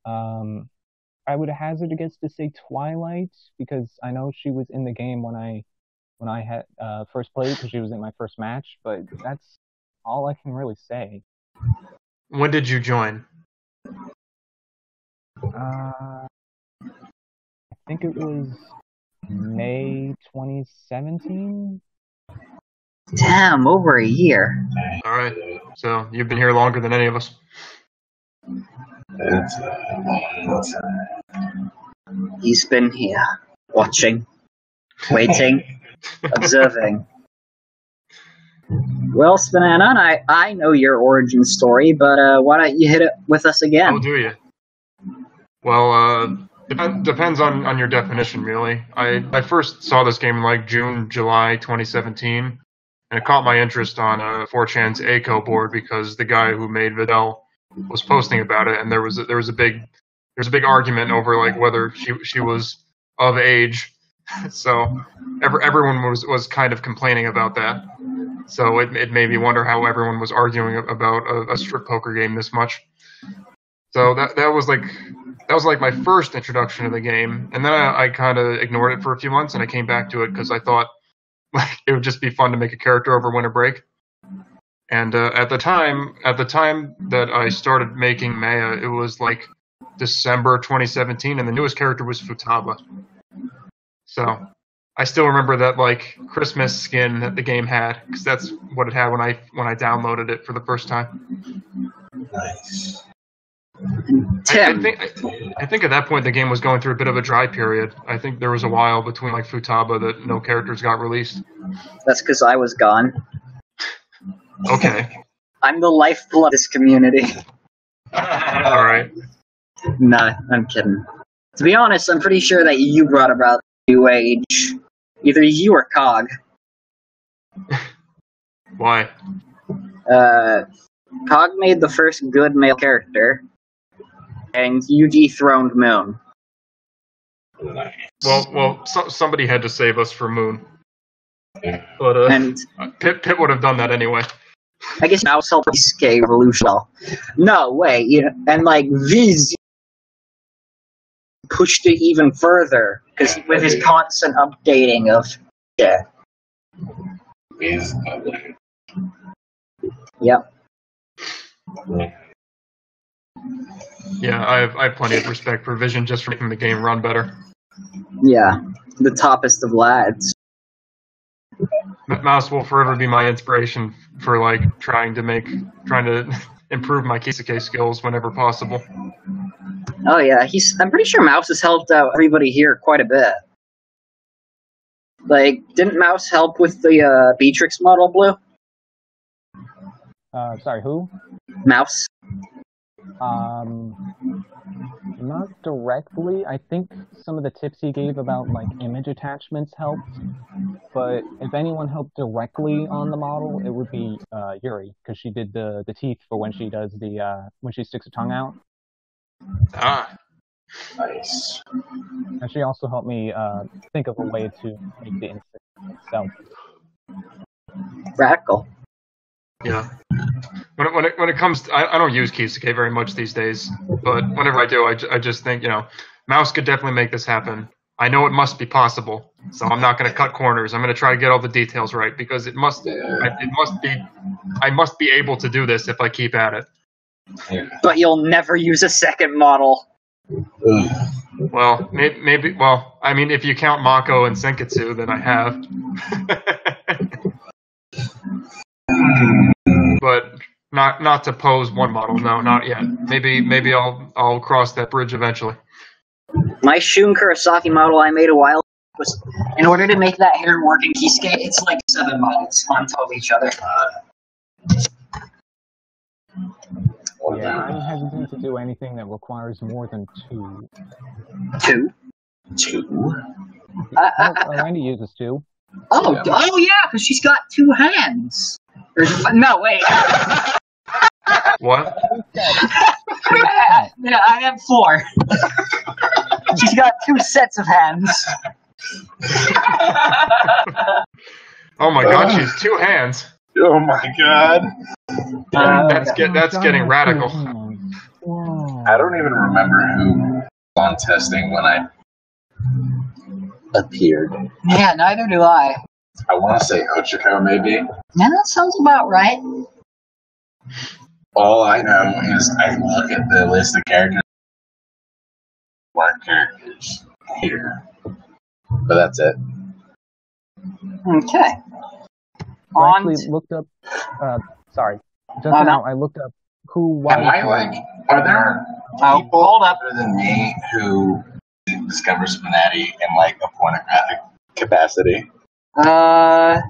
I would hazard a guess to say Twilight, because I know she was in the game when I had first played, because she was in my first match, but that's all I can really say. When did you join? I think it was May 2017. Damn, over a year. All right, so you've been here longer than any of us. He's been here, watching, waiting, observing. Well, SPNatI, I know your origin story, but why don't you hit it with us again? Oh, do you? Well, depends on your definition, really. I first saw this game in like June, July 2017, and it caught my interest on 4chan's ACO board because the guy who made Videl was posting about it, and there was a big argument over like whether she was of age. So everyone was kind of complaining about that. So it made me wonder how everyone was arguing about a strip poker game this much. So that was like my first introduction to the game, and then I kind of ignored it for a few months, and I came back to it because I thought like it would just be fun to make a character over winter break. And at the time that I started making Maya, it was like December 2017, and the newest character was Futaba. So I still remember that like Christmas skin that the game had, because that's what it had when I downloaded it for the first time. Nice. Tim. I think at that point the game was going through a bit of a dry period. I think there was a while between like Futaba that no characters got released. That's because I was gone. Okay. I'm the lifeblood of this community. All right. Nah, I'm kidding. To be honest, I'm pretty sure that you brought about the new age. Either you or Cog. Why? Cog made the first good male character, and you dethroned Moon. Nice. Well, somebody had to save us from Moon. Yeah. But And Pip would have done that anyway. I guess Mouse helped escape Revolution. No, wait, and like Viz pushed it even further, because with his constant updating of shit. Is ugly. Yep. Yeah, I have plenty of respect for Vision just for making the game run better. Yeah, the toppest of lads. Mouse will forever be my inspiration for like trying to improve my Kisuke skills whenever possible. Oh yeah, I'm pretty sure Mouse has helped out everybody here quite a bit. Like, didn't Mouse help with the Beatrix model, Blue? Sorry, who? Mouse. Not directly. I think some of the tips he gave about like image attachments helped, but if anyone helped directly on the model, it would be Yuri, because she did the teeth for when she does when she sticks her tongue out. Ah, Nice. And she also helped me think of a way to make the instant itself. Radical. yeah. When it comes to, I don't use Kisuke very much these days, but whenever I do, I just think, Mouse could definitely make this happen. I know it must be possible, so I'm not going to cut corners. I'm going to try to get all the details right, because I must be able to do this if I keep at it. Yeah. But you'll never use a second model. Ugh. Well, maybe. Well, I mean, if you count Mako and Senketsu, then I have. But not to pose one model. No, not yet. Maybe I'll cross that bridge eventually. My Shun Kurosaki model I made a while ago was, in order to make that hair work in Kisuke, it's like 7 models on top of each other. Yeah, I'm hesitant to do anything that requires more than 2. 2? 2? Randy uses 2. Oh yeah, because she's got 2 hands. No, wait. What? Yeah, I have 4. She's got 2 sets of hands. Oh my God, she's 2 hands. Oh my God. That's getting radical. I don't even remember who was on testing when I appeared. Yeah, neither do I. I want to say Ochiko, maybe. Yeah, that sounds about right. All I know is I look at the list of characters. Weren't characters here. But that's it. Okay. I actually looked up. Sorry. Just now, I looked up who. Am I like? Are there people hold up other than me who discover SPNatI in like a pornographic capacity? I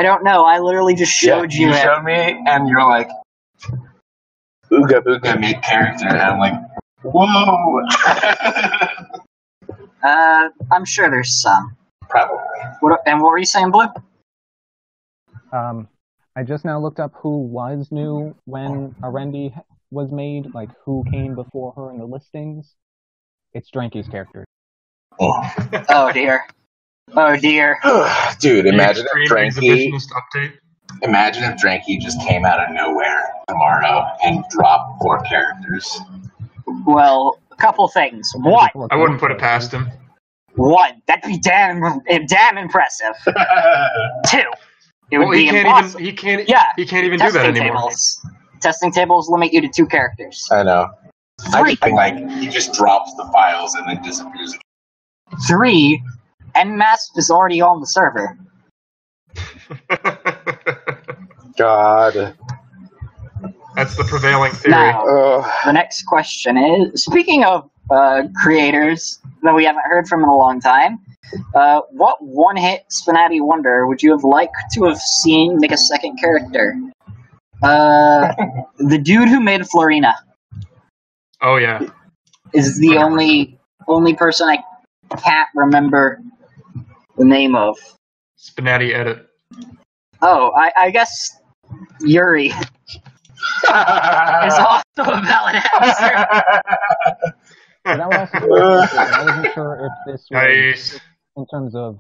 don't know. I literally just showed you You it. showed me, and you're like, "Ooga booga, make character," and I'm like, "Whoa!" I'm sure there's some. Probably. And what were you saying, Blue? I just now looked up who was new when Arendi was made, like who came before her in the listings. It's Dranky's character. Oh dear. Oh dear. Dude, imagine The if extreme Dranky. exhibitionist update. Imagine if Dranky just came out of nowhere tomorrow and dropped 4 characters. Well, a couple things. One. I wouldn't put it past him. One. That'd be damn impressive. Two. It would Well, be impossible. he can't Yeah. do that anymore. Testing tables limit you to 2 characters. I know. 3. He just drops the files and then disappears. 3. NMASP is already on the server. God. That's the prevailing theory. Now, the next question is, speaking of creators that we haven't heard from in a long time, what one-hit SPNatI wonder would you have liked to have seen make a second character? The dude who made Florina Oh yeah. is the only person I can't remember the name of. SPNatI edit. Oh, I guess Yuri is also a valid answer. But that was also I wasn't sure if this was Nice. in terms of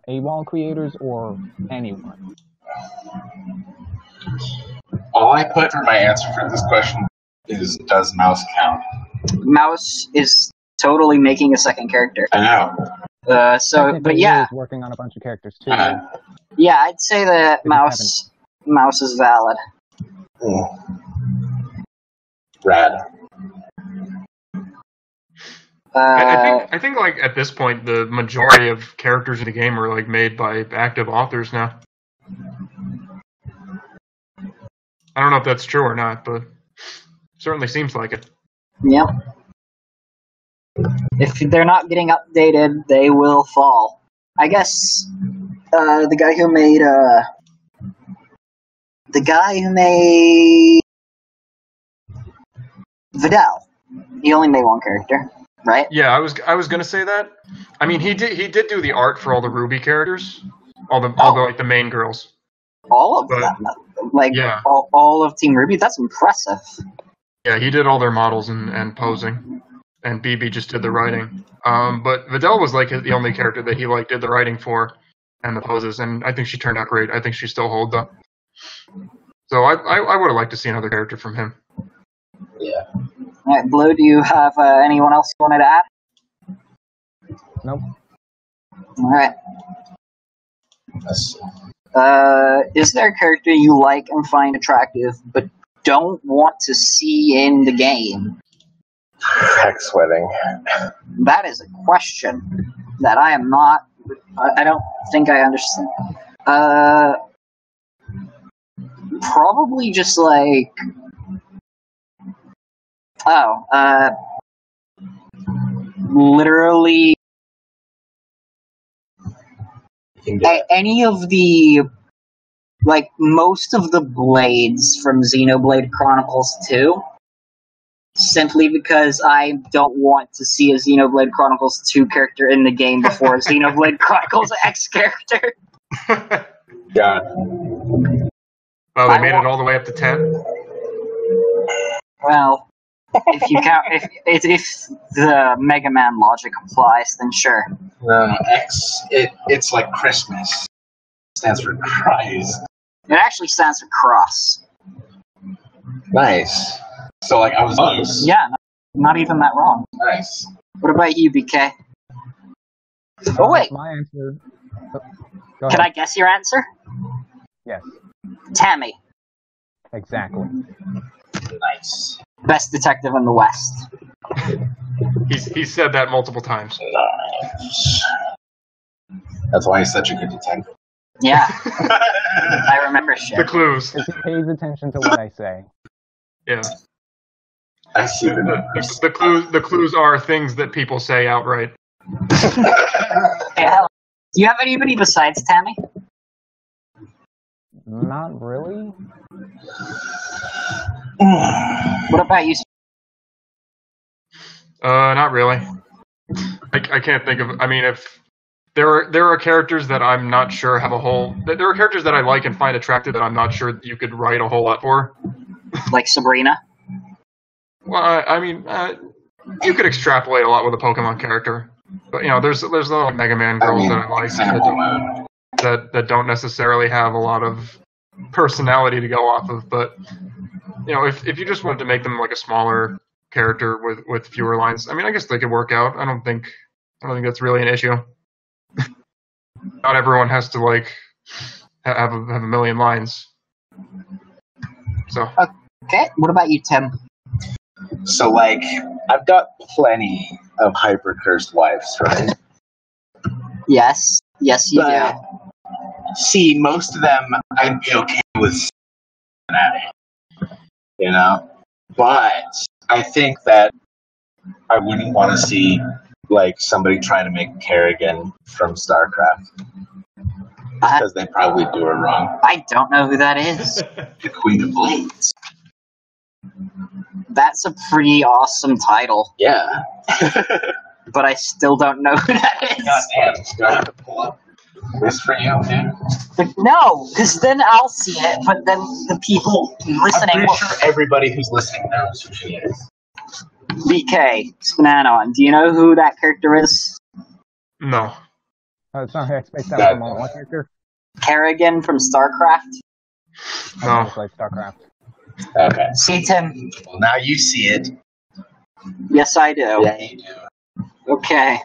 AWOL creators or anyone. All I put for my answer for this question is, does Mouse count? Mouse is totally making a second character. I know. But Technically, yeah, he is working on a bunch of characters too. yeah, I'd say that But Mouse is valid. Rad. I think like at this point the majority of characters in the game are like made by active authors now. I don't know if that's true or not, but certainly seems like it. Yep. If they're not getting updated, they will fall. I guess the guy who made Vidal, he only made one character, right? Yeah, I was gonna say that. I mean, he did do the art for all the Ruby characters, all the like the main girls. All of But- them, like yeah. all of Team Ruby. That's impressive. Yeah, he did all their models and posing, and BB just did the writing. But Vidal was like the only character that he like did the writing for and the poses, and I think she turned out great. I think she still holds up. So I would have liked to see another character from him. Yeah. All right, Blue, do you have anyone else you wanted to add? Nope. All right. That's, Is there a character you like and find attractive, but don't want to see in the game? heck sweating. That is a question that I am not. I don't think I understand. Probably just like. Literally You can get any of the. Like, most of the blades from Xenoblade Chronicles 2. Simply because I don't want to see a Xenoblade Chronicles 2 character in the game before a Xenoblade Chronicles X character. God. Well, they made it all the way up to 10. Well, if you count, if the Mega Man logic applies, then sure. No, X. It's like Christmas. It stands for Christ. It actually stands for cross. Nice. So like I was close. Yeah, not even that wrong. Nice. What about you, BK? Oh wait, My answer. Go can ahead. I guess your answer? Yes, Tammy, exactly. Nice. best detective in the West. He's said that multiple times. Nice. That's why he's such a good detective. Yeah, I remember shit. The clues. If he pays attention to what I say. Yeah. I see The clues are things that people say outright. Hey, Helen, do you have anybody besides Tammy? Not really. What about you? Not really. I can't think of. I mean, if there are characters that I'm not sure have a whole. There are characters that I like and find attractive that I'm not sure you could write a whole lot for. Like Sabrina? Well, I mean, you could extrapolate a lot with a Pokemon character, but there's a lot of Mega Man girls that I like that don't necessarily have a lot of personality to go off of. But if you just wanted to make them like a smaller character with fewer lines, I mean, I guess they could work out. I don't think that's really an issue. Not everyone has to like have a million lines. So. Okay. What about you, Tim? So, like, I've got plenty of hyper-cursed wives, right? Yes, you do. See, most of them I'd be okay with SPNatI, But I think that I wouldn't want to see, like, somebody trying to make Kerrigan from StarCraft. Because they probably do her wrong. I don't know who that is. The Queen of Blades. That's a pretty awesome title. Yeah. But I still don't know who that is. God damn, do I have to pull up this for you, dude? But no, because then I'll see it, but then the people listening I'm pretty sure everybody who's listening knows who she is. BK, SPNatI, do you know who that character is? No. It's not expect that from a one character. Kerrigan from StarCraft? No. It's like StarCraft. Okay. See, Tim? Well, now you see it. Yes, I do. Yeah, you do. Okay.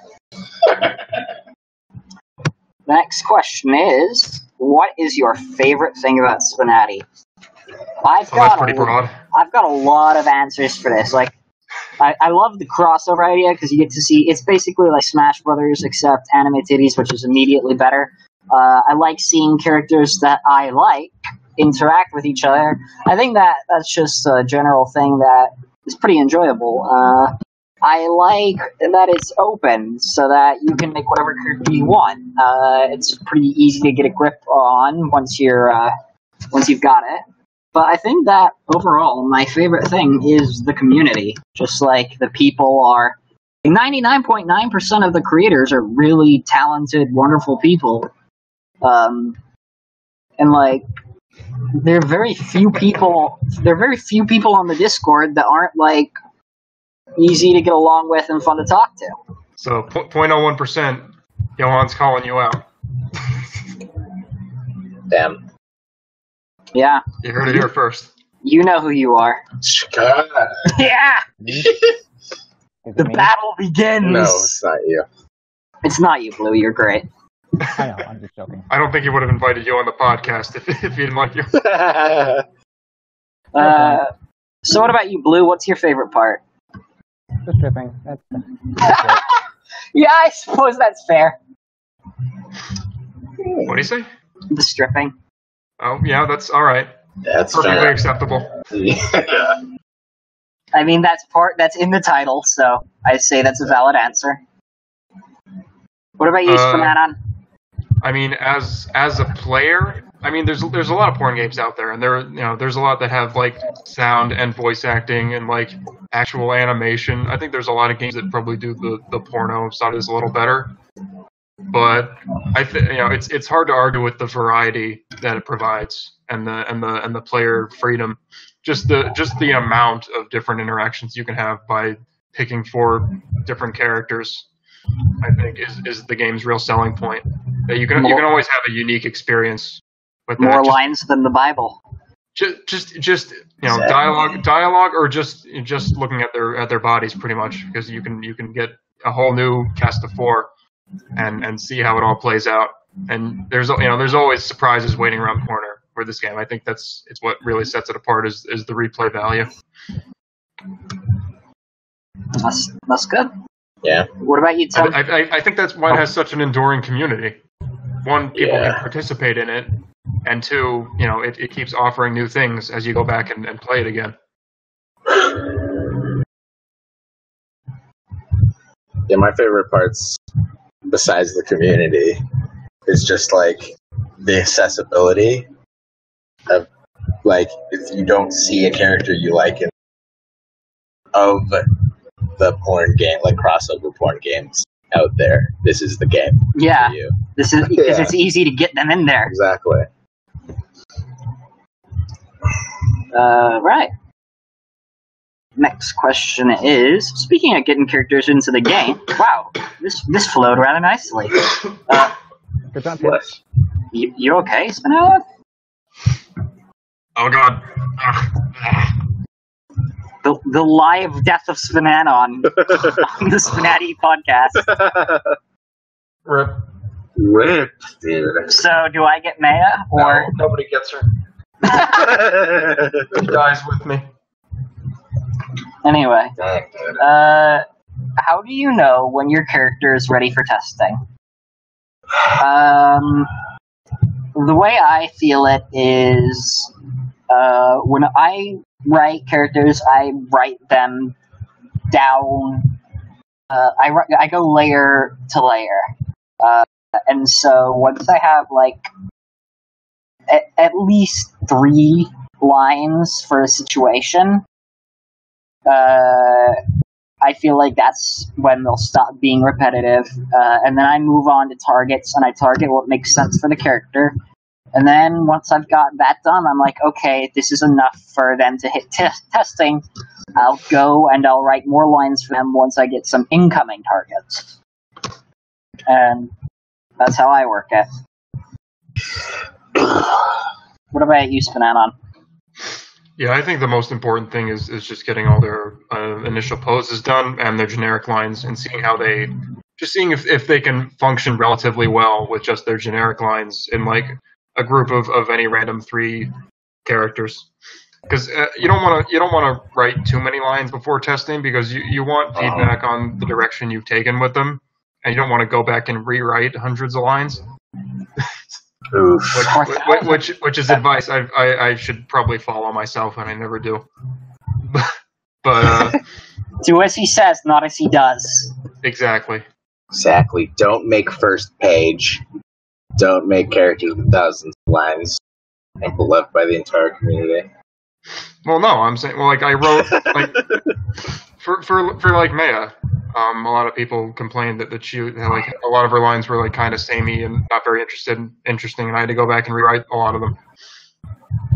Next question is, what is your favorite thing about SPNatI? That's pretty broad. I've got a lot of answers for this. Like, I love the crossover idea because you get to see, it's basically like Smash Brothers except anime titties, which is immediately better. I like seeing characters that I like interact with each other. I think that's just a general thing that is pretty enjoyable. I like that it's open so that you can make whatever character you want. It's pretty easy to get a grip on once you've got it. But I think that overall, my favorite thing is the community. Just like the people are, 99.9% of the creators are really talented, wonderful people. And like, there are very few people on the Discord that aren't like easy to get along with and fun to talk to. So 0.01%, Johan's calling you out. Damn. Yeah. You heard it here first. You know who you are. God. Yeah! Is The it me? battle begins! No, it's not you. It's not you, Blue. You're great. I know, I'm just joking. I don't think he would have invited you on the podcast if he didn't like you. So what about you, Blue? What's your favorite part? The stripping. That's it. Yeah, I suppose that's fair. What do you say? The stripping. Oh, yeah, that's all right. That's Perfectly fair. acceptable. Yeah. I mean, that's in the title, so I say that's a valid answer. What about you, SPNatI? I mean, as a player, I mean, there's a lot of porn games out there, and there's a lot that have like sound and voice acting and like actual animation. I think there's a lot of games that probably do the porno side of this a little better. But it's hard to argue with the variety that it provides and the player freedom. Just the amount of different interactions you can have by picking 4 different characters, I think is the game's real selling point. That you can always have a unique experience with More that. lines than the Bible. Just dialogue or just looking at their bodies pretty much, because you can get a whole new cast of 4 and see how it all plays out. And there's always surprises waiting around the corner for this game. I think it's what really sets it apart is the replay value. That's good. Yeah. What about you, Tim? I think that's why it has such an enduring community. One, people can participate in it, and 2, it keeps offering new things as you go back and play it again. Yeah, my favorite parts, besides the community, is just like the accessibility of, like, if you don't see a character you like of the porn game, like crossover porn games, out there. This is the game. Yeah, For you. this is because Yeah. it's easy to get them in there. Exactly. Right. Next question is, speaking of getting characters into the game, wow, this flowed rather nicely. Good job, Tim. What? You okay, SPNatI? Oh god. The live death of SPNatI on the SPNatI podcast. Rip. Rip, dude. So, do I get Maya, or No, nobody gets her. She dies with me. anyway? Dang, dude. How do you know when your character is ready for testing? The way I feel it is, when I write characters, I write them down. I go layer to layer, and so once I have like at least 3 lines for a situation, I feel like that's when they'll stop being repetitive, and then I move on to targets, and I target what makes sense for the character. And then once I've got that done, I'm like, okay, this is enough for them to hit testing. I'll go and I'll write more lines for them once I get some incoming targets. And that's how I work it. What about you, SPNatI? Yeah, I think the most important thing is just getting all their initial poses done and their generic lines and seeing how seeing if they can function relatively well with just their generic lines in like a group of any random 3 characters. Because you don't want to write too many lines before testing because you want feedback on the direction you've taken with them, and you don't want to go back and rewrite hundreds of lines. Which is advice I should probably follow myself, and I never do. But Do as he says, not as he does. exactly. Exactly. Don't make first page. Don't make characters with thousands of lines and beloved by the entire community. Well, no, I'm saying, well, like I wrote, like for like Maya, a lot of people complained that she had, like a lot of her lines were like kind of samey and not very interesting, and I had to go back and rewrite a lot of them.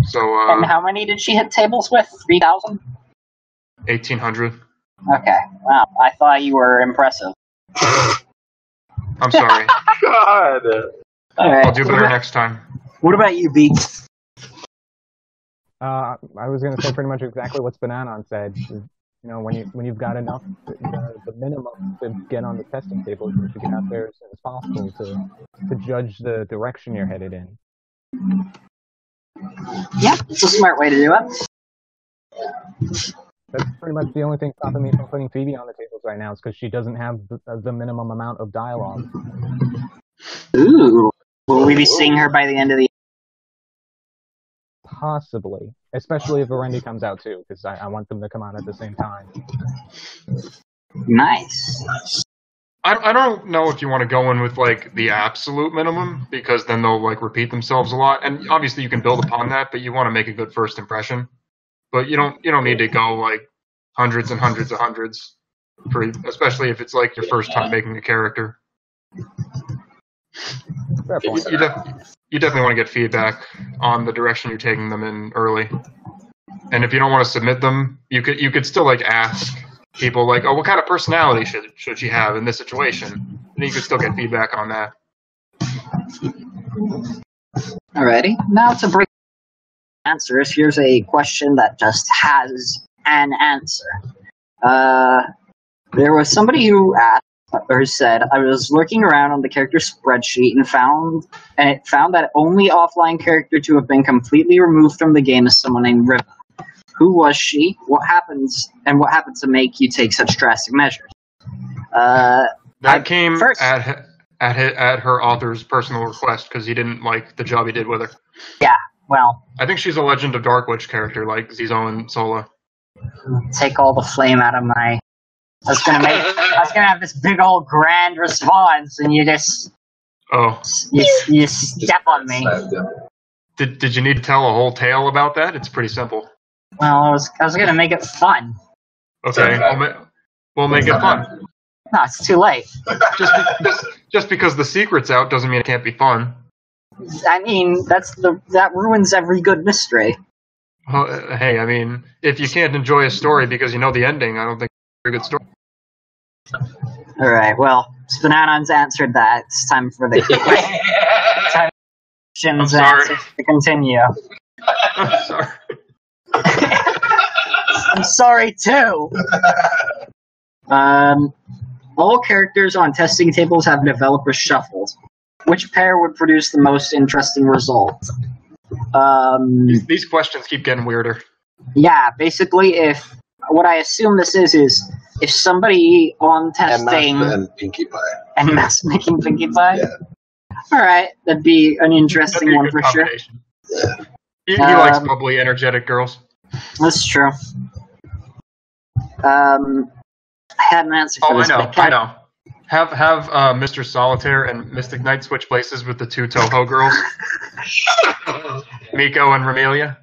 So. And how many did she hit tables with? 3,000? 1,800. Okay. Wow. I thought you were impressive. I'm sorry. God. All right. I'll do better next time. What about you, B? I was going to say pretty much exactly what SPNatI said. You know, when you've got enough, the minimum to get on the testing table, you should get out there as soon as possible to judge the direction you're headed in. Yeah, it's a smart way to do it. That's pretty much the only thing stopping me from putting Phoebe on the tables right now is because she doesn't have the minimum amount of dialogue. Ooh. Will we be seeing her by the end of the year? Possibly. Especially if Verendi comes out too, because I want them to come out at the same time. Nice. I don't know if you want to go in with like the absolute minimum, because then they'll like repeat themselves a lot, and obviously you can build upon that, but you want to make a good first impression. But you don't need to go like hundreds and hundreds of hundreds, especially if it's like your first time making a character. Fair point. You definitely want to get feedback on the direction you're taking them in early. And if you don't want to submit them, you could still like ask people like, oh, what kind of personality should she have in this situation? And you could still get feedback on that. Alrighty. Now to break answers, here's a question that just has an answer. There was somebody who asked or said, I was looking around on the character spreadsheet and it found that only offline character to have been completely removed from the game is someone named Riva. Who was she? What happened to make you take such drastic measures? That came first, at her author's personal request because he didn't like the job he did with her. Yeah, well, I think she's a Legend of Dark Witch character like Zizo and Sola. take all the flame out of my... I was gonna have this big old grand response, and you just... Oh. You step on me. Did you need to tell a whole tale about that? It's pretty simple. Well, I was gonna make it fun. Okay, we'll make it fun. No, it's too late. Just because the secret's out doesn't mean it can't be fun. I mean, that ruins every good mystery. Well, hey, I mean, if you can't enjoy a story because you know the ending, I don't think it's a very good story. Alright, well, SPNatI's answered that. It's time for the questions and answers to continue. I'm sorry. I'm sorry, too! All characters on testing tables have developers shuffled. Which pair would produce the most interesting result? These questions keep getting weirder. Yeah, basically, what I assume this is if somebody on testing and Pinkie Pie and making Pinkie Pie, Yeah. all right, that'd be an interesting That'd be a one good for sure. combination. He likes bubbly, energetic girls. That's true. I had an answer for this. I know. Have Mr. Solitaire and Mystic Knight switch places with the two Toho girls, Miko and Ramelia.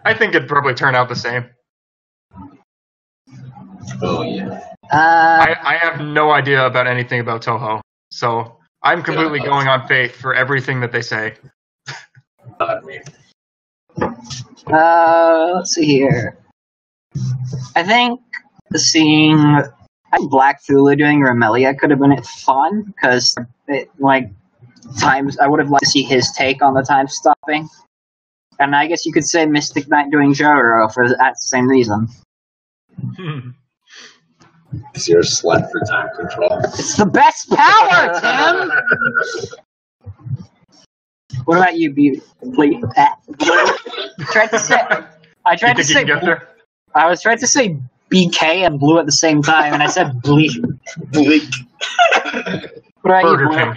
I think it'd probably turn out the same. Oh yeah. I have no idea about anything about Toho, so I'm completely going on faith for everything that they say. Let's see here. I think Black Thulu doing Ramelia could have been fun, because I would have liked to see his take on the time stopping. And I guess you could say Mystic Knight doing Jotaro for that same reason. Is your slut for time control? It's the best power, Tim! What about you, Beauty? Please. I was trying to say BK and Blue at the same time, and I said Bleak. Bleak. What about you, Blue?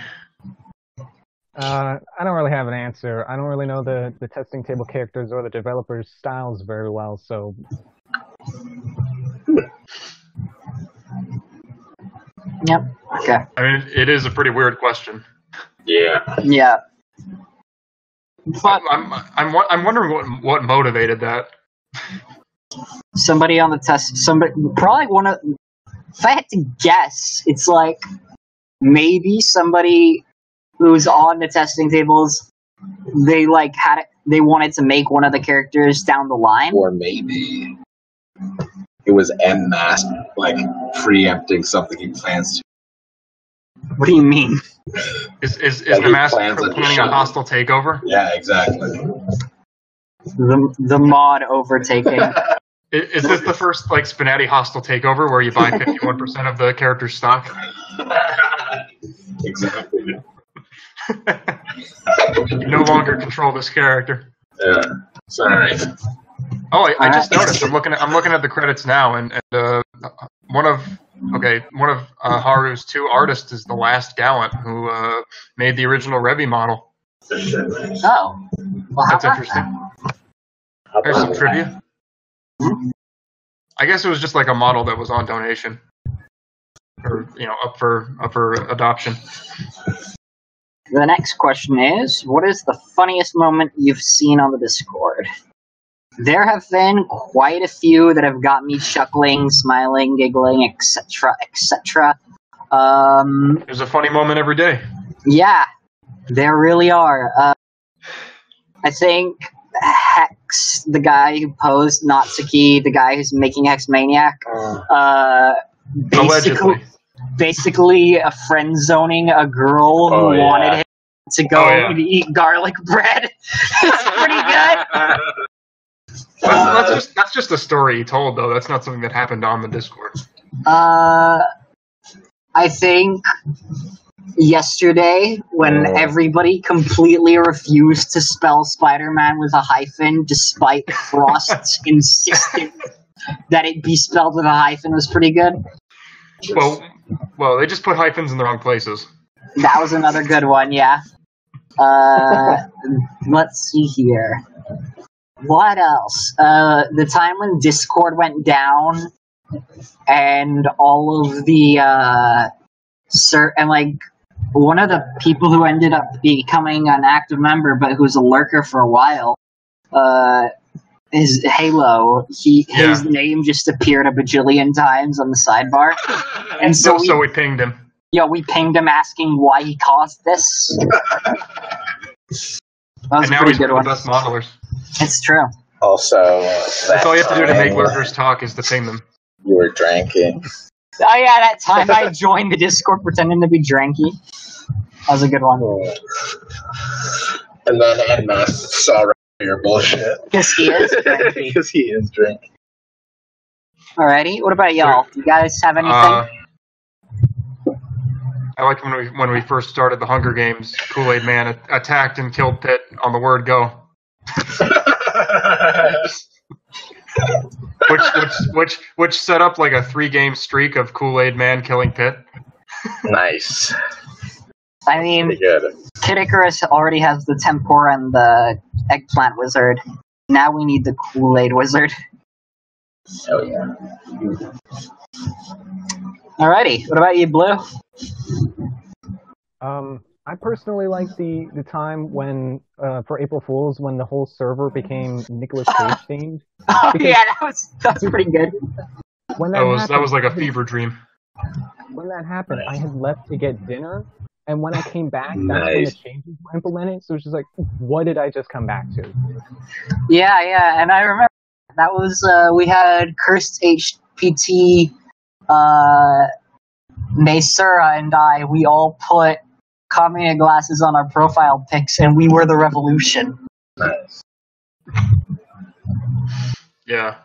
I don't really have an answer. I don't really know the testing table characters or the developers' styles very well, so... Yep, okay. I mean, it is a pretty weird question. Yeah. Yeah. But I'm wondering what motivated that. somebody on the test, probably one of... If I had to guess, it's like maybe somebody who's on the testing tables, they wanted to make one of the characters down the line. Or maybe it was en masse, preempting something he plans to. What do you mean? Is the master planning a hostile takeover? Yeah, exactly. The mod overtaking. Is this the first SPNatI hostile takeover where you buy 51% of the character's stock? Exactly. You no longer control this character. Yeah. Sorry. Oh, I just noticed. I'm looking at the credits now, and one of Haru's two artists is the last Gallant who made the original Revi model. Oh, well, That's interesting. There's some trivia. I guess it was just a model that was on donation, or up for adoption. The next question is, what is the funniest moment you've seen on the Discord? There have been quite a few that have got me chuckling, smiling, giggling, etc., etc. There's a funny moment every day. Yeah, there really are. I think Hex, the guy who posed Natsuki, the guy who's making Hex Maniac, basically a friend zoning a girl who wanted him to go and eat garlic bread. It's pretty good. That's just a story he told, though. That's not something that happened on the Discord. I think yesterday, when everybody completely refused to spell Spider-Man with a hyphen, despite Frost's insisting that it be spelled with a hyphen, was pretty good. Well, they just put hyphens in the wrong places. That was another good one, yeah. Let's see here. What else? The time when Discord went down, and all of the one of the people who ended up becoming an active member, but who's a lurker for a while, his Halo, his name just appeared a bajillion times on the sidebar, and so we pinged him. Yeah, we pinged him asking why he caused this. That was and now he's one of the best modelers. It's true. Also, that's all you have to do to make lurkers talk is to ping them. You were drinking. Oh yeah, that time I joined the Discord pretending to be dranky. That was a good one. And then Edma saw right through your bullshit. Because he is drinky. Because he is drinking. Alrighty, what about y'all? You guys have anything? I liked when we first started the Hunger Games. Kool-Aid Man attacked and killed Pitt on the word go. which set up like a 3-game streak of Kool-Aid Man killing Pitt. Nice. I mean, Kid Icarus already has the Tempura and the Eggplant Wizard. Now we need the Kool-Aid Wizard. Oh yeah. Alrighty, what about you, Blue? I personally like the time when for April Fools when the whole server became Nicolas Cage themed. Oh yeah, that's pretty good. When that was like a fever dream. When that happened, I had left to get dinner, and when I came back, that's when the changes were implemented. So it's just like, what did I just come back to? Yeah, and I remember that was we had Cursed HPT, Mesura and I. We all put Kamiya glasses on our profile pics, and we were the revolution. Nice. Yeah,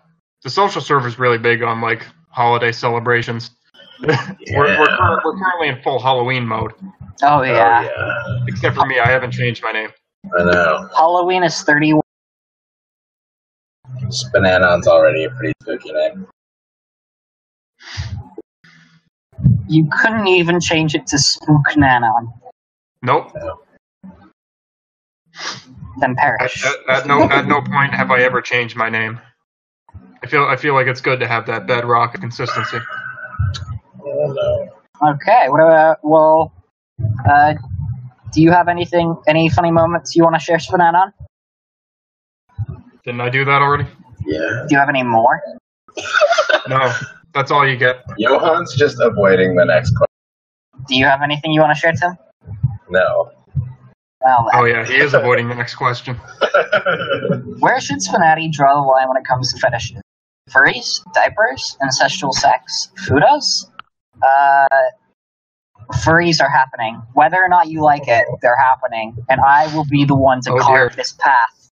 the social server's really big on like holiday celebrations. We're currently in full Halloween mode. Oh yeah. Except for me, I haven't changed my name. I know. Halloween is 31. SPNatI's already a pretty spooky name. You couldn't even change it to SPNatI. Nope. No. Then perish. At no point have I ever changed my name. I feel like it's good to have that bedrock of consistency. Oh no. Okay, what about, do you have any funny moments you want to share, SPNatI? Didn't I do that already? Yeah. Do you have any more? No, that's all you get. Johan's just avoiding the next question. Do you have anything you want to share, Tim? No. Well, oh yeah, he is avoiding the next question. Where should SPNatI draw the line when it comes to fetishes? Furries? Diapers? Ancestral sex? Fudas? Furries are happening. Whether or not you like it, they're happening. And I will be the one to carve this path.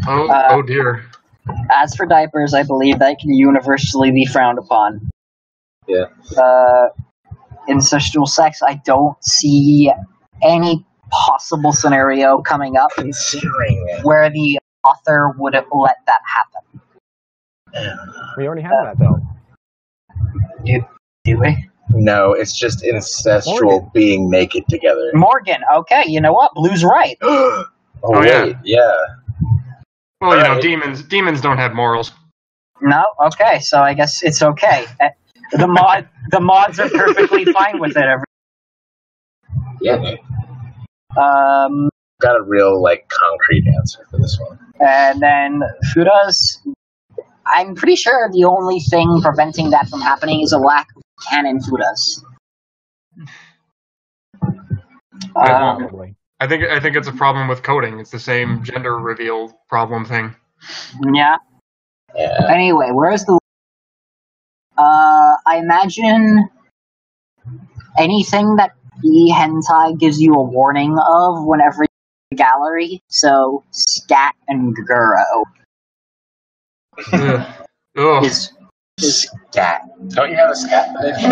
Oh dear. As for diapers, I believe that can universally be frowned upon. Yeah. Ancestral sex, I don't see any possible scenario coming up where the author would have let that happen. We already have that, though. Do we? No, it's just ancestral being naked together. Morgan, okay, you know what? Blue's right. Wait, yeah. Well, you know, demons don't have morals. No, okay, so I guess it's okay. The mods are perfectly fine with it. Yeah. Got a real concrete answer for this one. And then Fudas, I'm pretty sure the only thing preventing that from happening is a lack of canon Fudas. Probably. I think it's a problem with coding. It's the same gender reveal problem thing. Yeah. Anyway, where's the... I imagine anything that hentai gives you a warning of whenever you're in the gallery, so scat and guro. Is scat. Don't you have a scat fetish? No!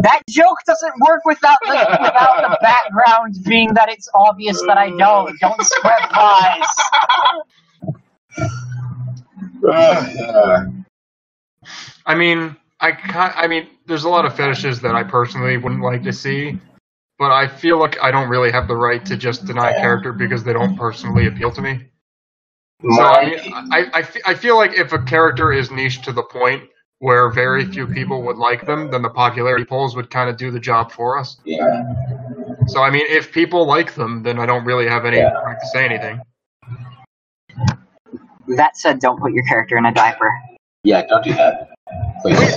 That joke doesn't work without the background being that it's obvious that I don't. Don't spread lies. I mean, there's a lot of fetishes that I personally wouldn't like to see, but I feel like I don't really have the right to just deny a character because they don't personally appeal to me. So I feel like if a character is niche to the point where very few people would like them, then the popularity polls would kind of do the job for us. Yeah. So I mean, if people like them, then I don't really have any right to say anything. That said, don't put your character in a diaper. Yeah, don't do that. Please.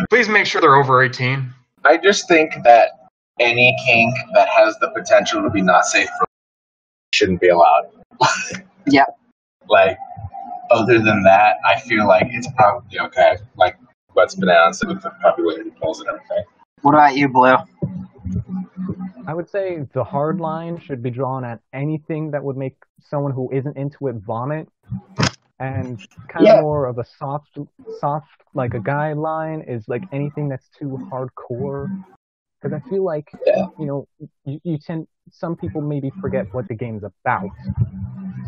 Please make sure they're over 18. I just think that any kink that has the potential to be not safe for shouldn't be allowed. Yep. Like, other than that, I feel like it's probably okay. Like, what's been announced with the popularity polls and everything. What about you, Blue? I would say the hard line should be drawn at anything that would make someone who isn't into it vomit, and kind of more of a soft, like a guideline is like anything that's too hardcore. Because I feel like, you tend, some people maybe forget what the game's about.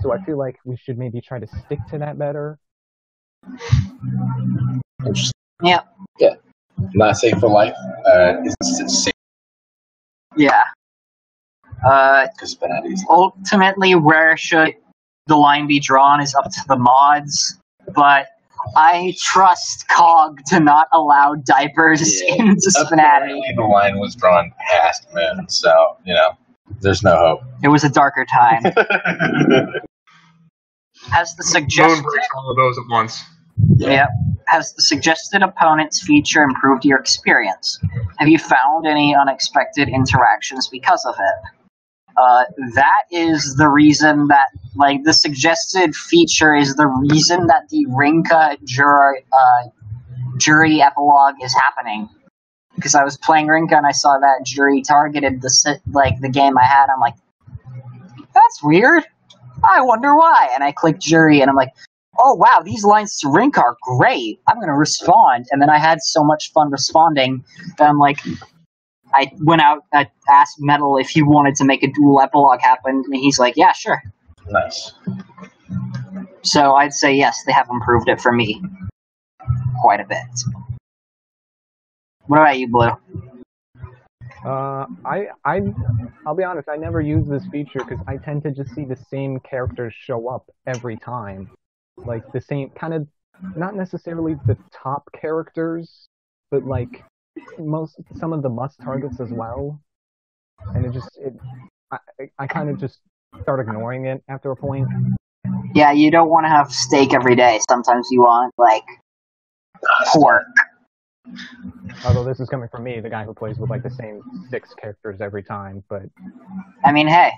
So I feel like we should maybe try to stick to that better. Interesting. Yeah. Yeah. Not safe for life. Is safe. Yeah. Because SPNatI. Ultimately, where should the line be drawn is up to the mods, but I trust COG to not allow diapers into SPNatI. Apparently the line was drawn past Moon, so, there's no hope. It was a darker time. Has the suggested... Moon breaks all of those at once. Yep. Has the suggested opponents feature improved your experience? Have you found any unexpected interactions because of it? That is the reason that, the suggested feature is the reason that the Rinka jury epilogue is happening. Because I was playing Rinka and I saw that jury targeted the game I had. I'm like, that's weird. I wonder why. And I clicked jury and I'm like, oh wow, these lines to Rinka are great. I'm going to respond. And then I had so much fun responding that I'm like, I went out, I asked Metal if he wanted to make a dual epilogue happen, and he's like, yeah, sure. Nice. So I'd say yes, they have improved it for me quite a bit. What about you, Blue? I'll be honest, I never use this feature because I tend to just see the same characters show up every time. Like the same, kind of, not necessarily the top characters, but some of the must targets as well, and I kind of just start ignoring it after a point. Yeah, you don't want to have steak every day. Sometimes you want pork. Although this is coming from me, the guy who plays with the same 6 characters every time. But I mean, hey,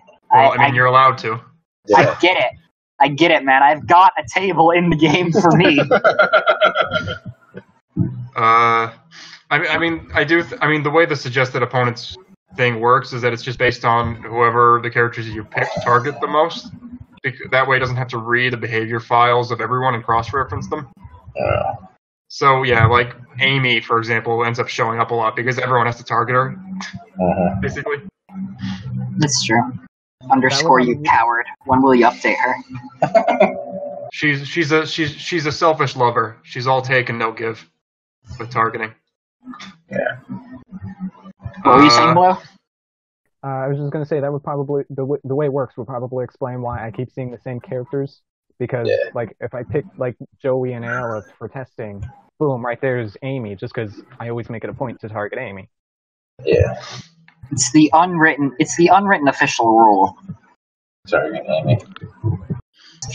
you're allowed to. Yeah. I get it, man. I've got a table in the game for me. The way the suggested opponents thing works is that it's just based on whoever the characters you pick target the most. That way it doesn't have to read the behavior files of everyone and cross-reference them. So, Amy, for example, ends up showing up a lot because everyone has to target her, basically. That's true. Underscore you coward. When will you update her? She's a selfish lover. She's all take and no give with targeting. Yeah. What were you saying, Blue? I was just going to say that would probably, the way it works would probably explain why I keep seeing the same characters. Because, if I pick, Joey and Ayla for testing, boom, right there's Amy, just because I always make it a point to target Amy. Yeah. It's the unwritten official rule. Target Amy.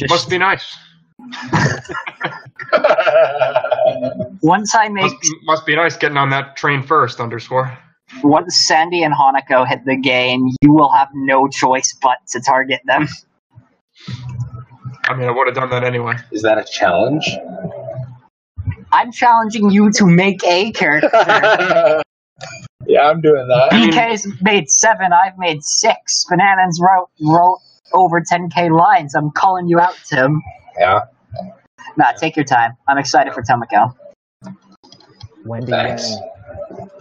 Must be nice. Once I make... Must be nice getting on that train first, underscore. Once Sandy and Hanako hit the game, you will have no choice but to target them. I would have done that anyway. Is that a challenge? I'm challenging you to make a character. Yeah, I'm doing that. BK's made 7, I've made 6. Bananas wrote over 10k lines. I'm calling you out, Tim. Yeah. Nah, take your time. I'm excited for Tomoko. Wendy. Thanks.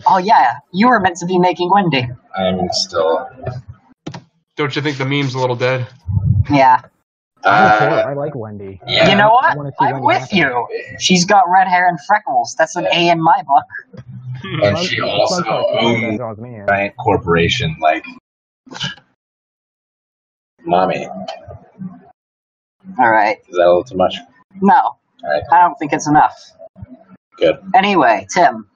Oh yeah, you were meant to be making Wendy. I'm still... Don't you think the meme's a little dead? Yeah. I like Wendy. Yeah. You know what? I'm Wendy with happen. you. She's got red hair and freckles. That's an A in my book. And she also owns a giant corporation, Mommy. Alright. Is that a little too much? No. Alright. I don't think it's enough. Good. Anyway, Tim.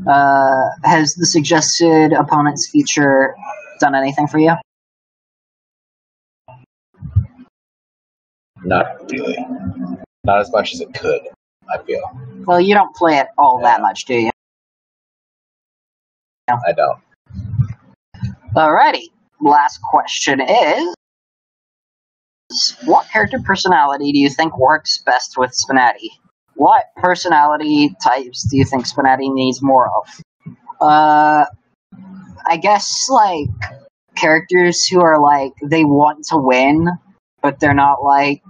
Has the suggested opponents feature done anything for you? Not really. Not as much as it could, I feel. Well, you don't play it all that much, do you? I don't. Alrighty. Last question is, what character personality do you think works best with SPNatI? What personality types do you think SPNatI needs more of? I guess, like, characters who are, like, they want to win, but they're not, like,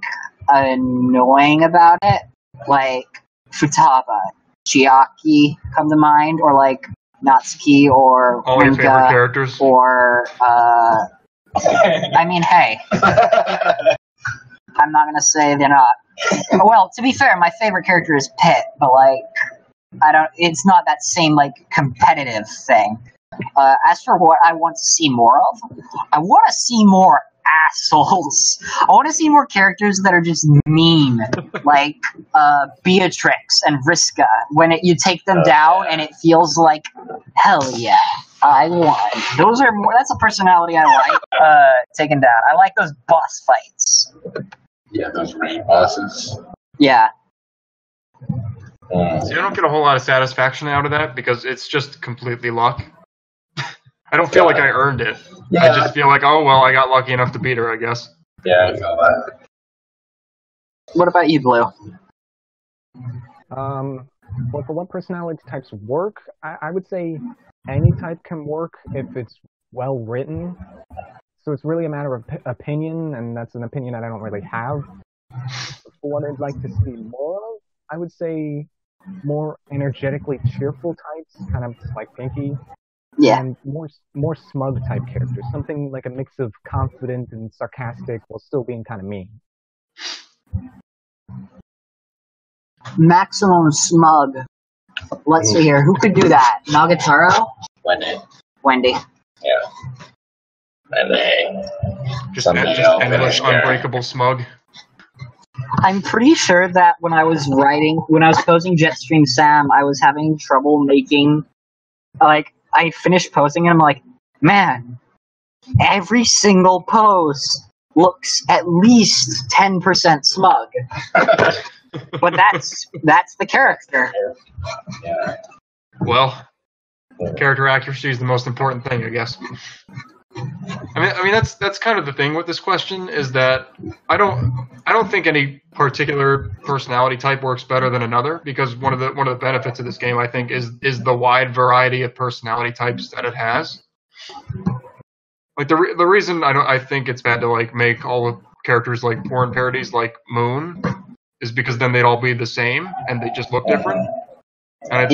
annoying about it. Like, Futaba, Chiaki come to mind, or, like, Natsuki, or All your favorite characters? Or, I mean, hey. I'm not gonna say they're not. Well, to be fair, my favorite character is Pit, but, like, it's not that same, like, competitive thing. As for what I want to see more of, I want to see more assholes. I want to see more characters that are just mean, like Beatrix and Vriska. When you take them down and it feels like, hell yeah, I won. That's a personality I like taken down. I like those boss fights. Yeah, those rain bosses. Yeah. So I don't get a whole lot of satisfaction out of that because it's just completely luck. I don't feel like I earned it. Yeah. I just feel like, oh, well, I got lucky enough to beat her, I guess. Yeah, I feel that. What about you, Blue? Well, for what personality types work, I would say any type can work if it's well written. So it's really a matter of opinion, and that's an opinion that I don't really have. For what I'd like to see more of, I would say more energetically cheerful types, kind of like Pinky. Yeah. And more smug type characters, something like a mix of confident and sarcastic while still being kind of mean. Maximum smug. Let's see here. Who could do that? Nagatoro? Wendy. Yeah. Wendy. Just endless, unbreakable smug. I'm pretty sure that when I was posing Jetstream Sam, I was having trouble making, like, I finished posing and I'm like, man, every single pose looks at least 10% smug. But that's the character. Yeah. Well, character accuracy is the most important thing, I guess. I mean that's kind of the thing with this question is that I don't think any particular personality type works better than another because one of the benefits of this game I think is the wide variety of personality types that it has. Like the reason I think it's bad to like make all the characters like porn parodies like Moon is because then they'd all be the same and they just look different. And I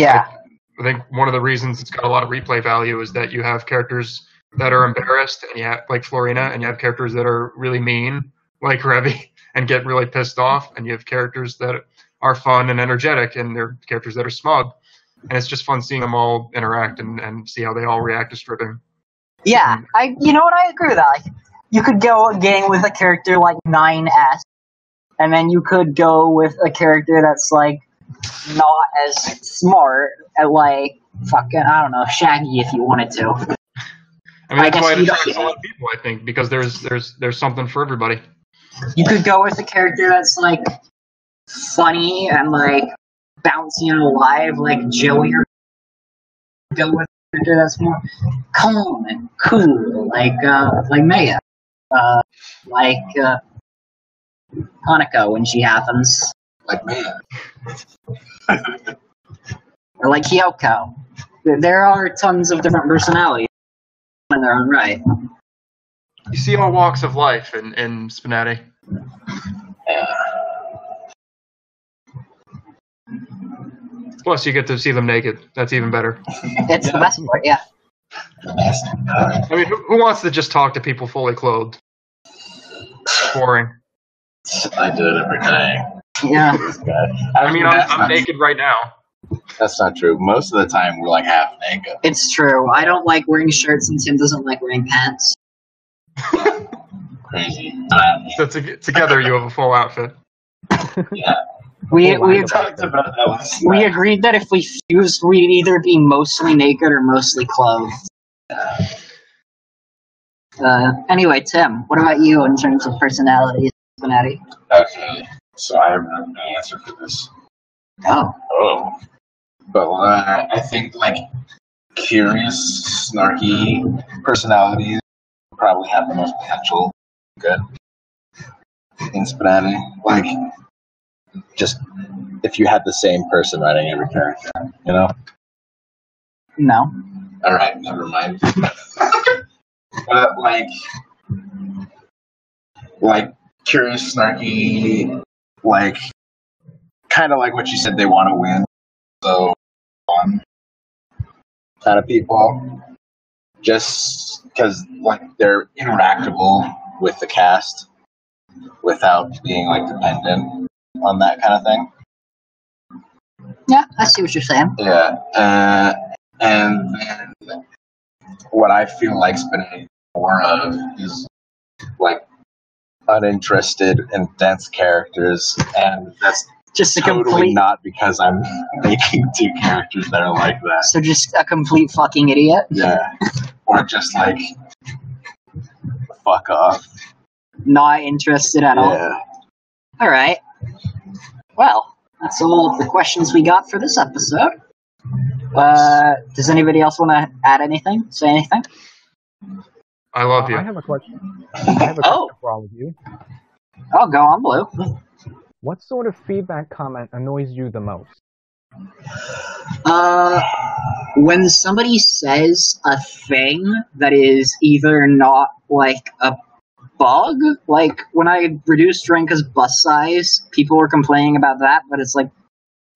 think one of the reasons it's got a lot of replay value is that you have characters that are embarrassed, and you have like Florina, and you have characters that are really mean, like Revy, and get really pissed off, and you have characters that are fun and energetic, and they're characters that are smug, and it's just fun seeing them all interact and see how they all react to stripping. Yeah, you know what, I agree with that. Like, you could go again with a character like 9S, and then you could go with a character that's like not as smart at like fucking, I don't know, Shaggy if you wanted to. I mean, that's why it attracts a lot of people, I think, because there's something for everybody. You could go with a character that's, like, funny and, like, bouncy and alive, like Joey, or go with a character that's more calm and cool, like Maya. Like, Hanako when she happens. Like Maya. Or like Kyoko. There are tons of different personalities in their own right. You see all walks of life in SPNatI. Yeah. Plus, you get to see them naked. That's even better. It's the best part, yeah. I mean, who wants to just talk to people fully clothed? Boring. I do it every day. Yeah. I mean, I'm naked right now. That's not true. Most of the time, we're like half naked. It's true. I don't like wearing shirts, and Tim doesn't like wearing pants. Crazy. So together, you have a full outfit. Yeah. We talked about that. We agreed that if we fused, we'd either be mostly naked or mostly clothed. Anyway, Tim, what about you in terms of personalities? SPNatI. Okay, so I have an answer for this. Oh. But I think, like, curious, snarky personalities probably have the most potential. Good. In SPNatI. Like, just if you had the same person writing every character, you know? No. Alright, never mind. But, like, curious, snarky, like, kind of like what you said, they want to win. So, fun kind of people. Just because, like, they're interactable with the cast without being, like, dependent on that kind of thing. Yeah, I see what you're saying. Yeah. And then what I feel like's been more of is, like, uninterested and dense characters, and that's Just a totally complete, not because I'm making two characters that are like that. so just a complete fucking idiot. Yeah. Or just, like, fuck off. Not interested at all. Yeah. Alright. Well, that's all of the questions we got for this episode. Does anybody else want to add anything? Say anything? I love you. I have a question. I have a question for all of you. Oh, go on, Blue. What sort of feedback comment annoys you the most? When somebody says a thing that is either not, like, a bug, like, when I reduced Renka's bus size, people were complaining about that, but it's like,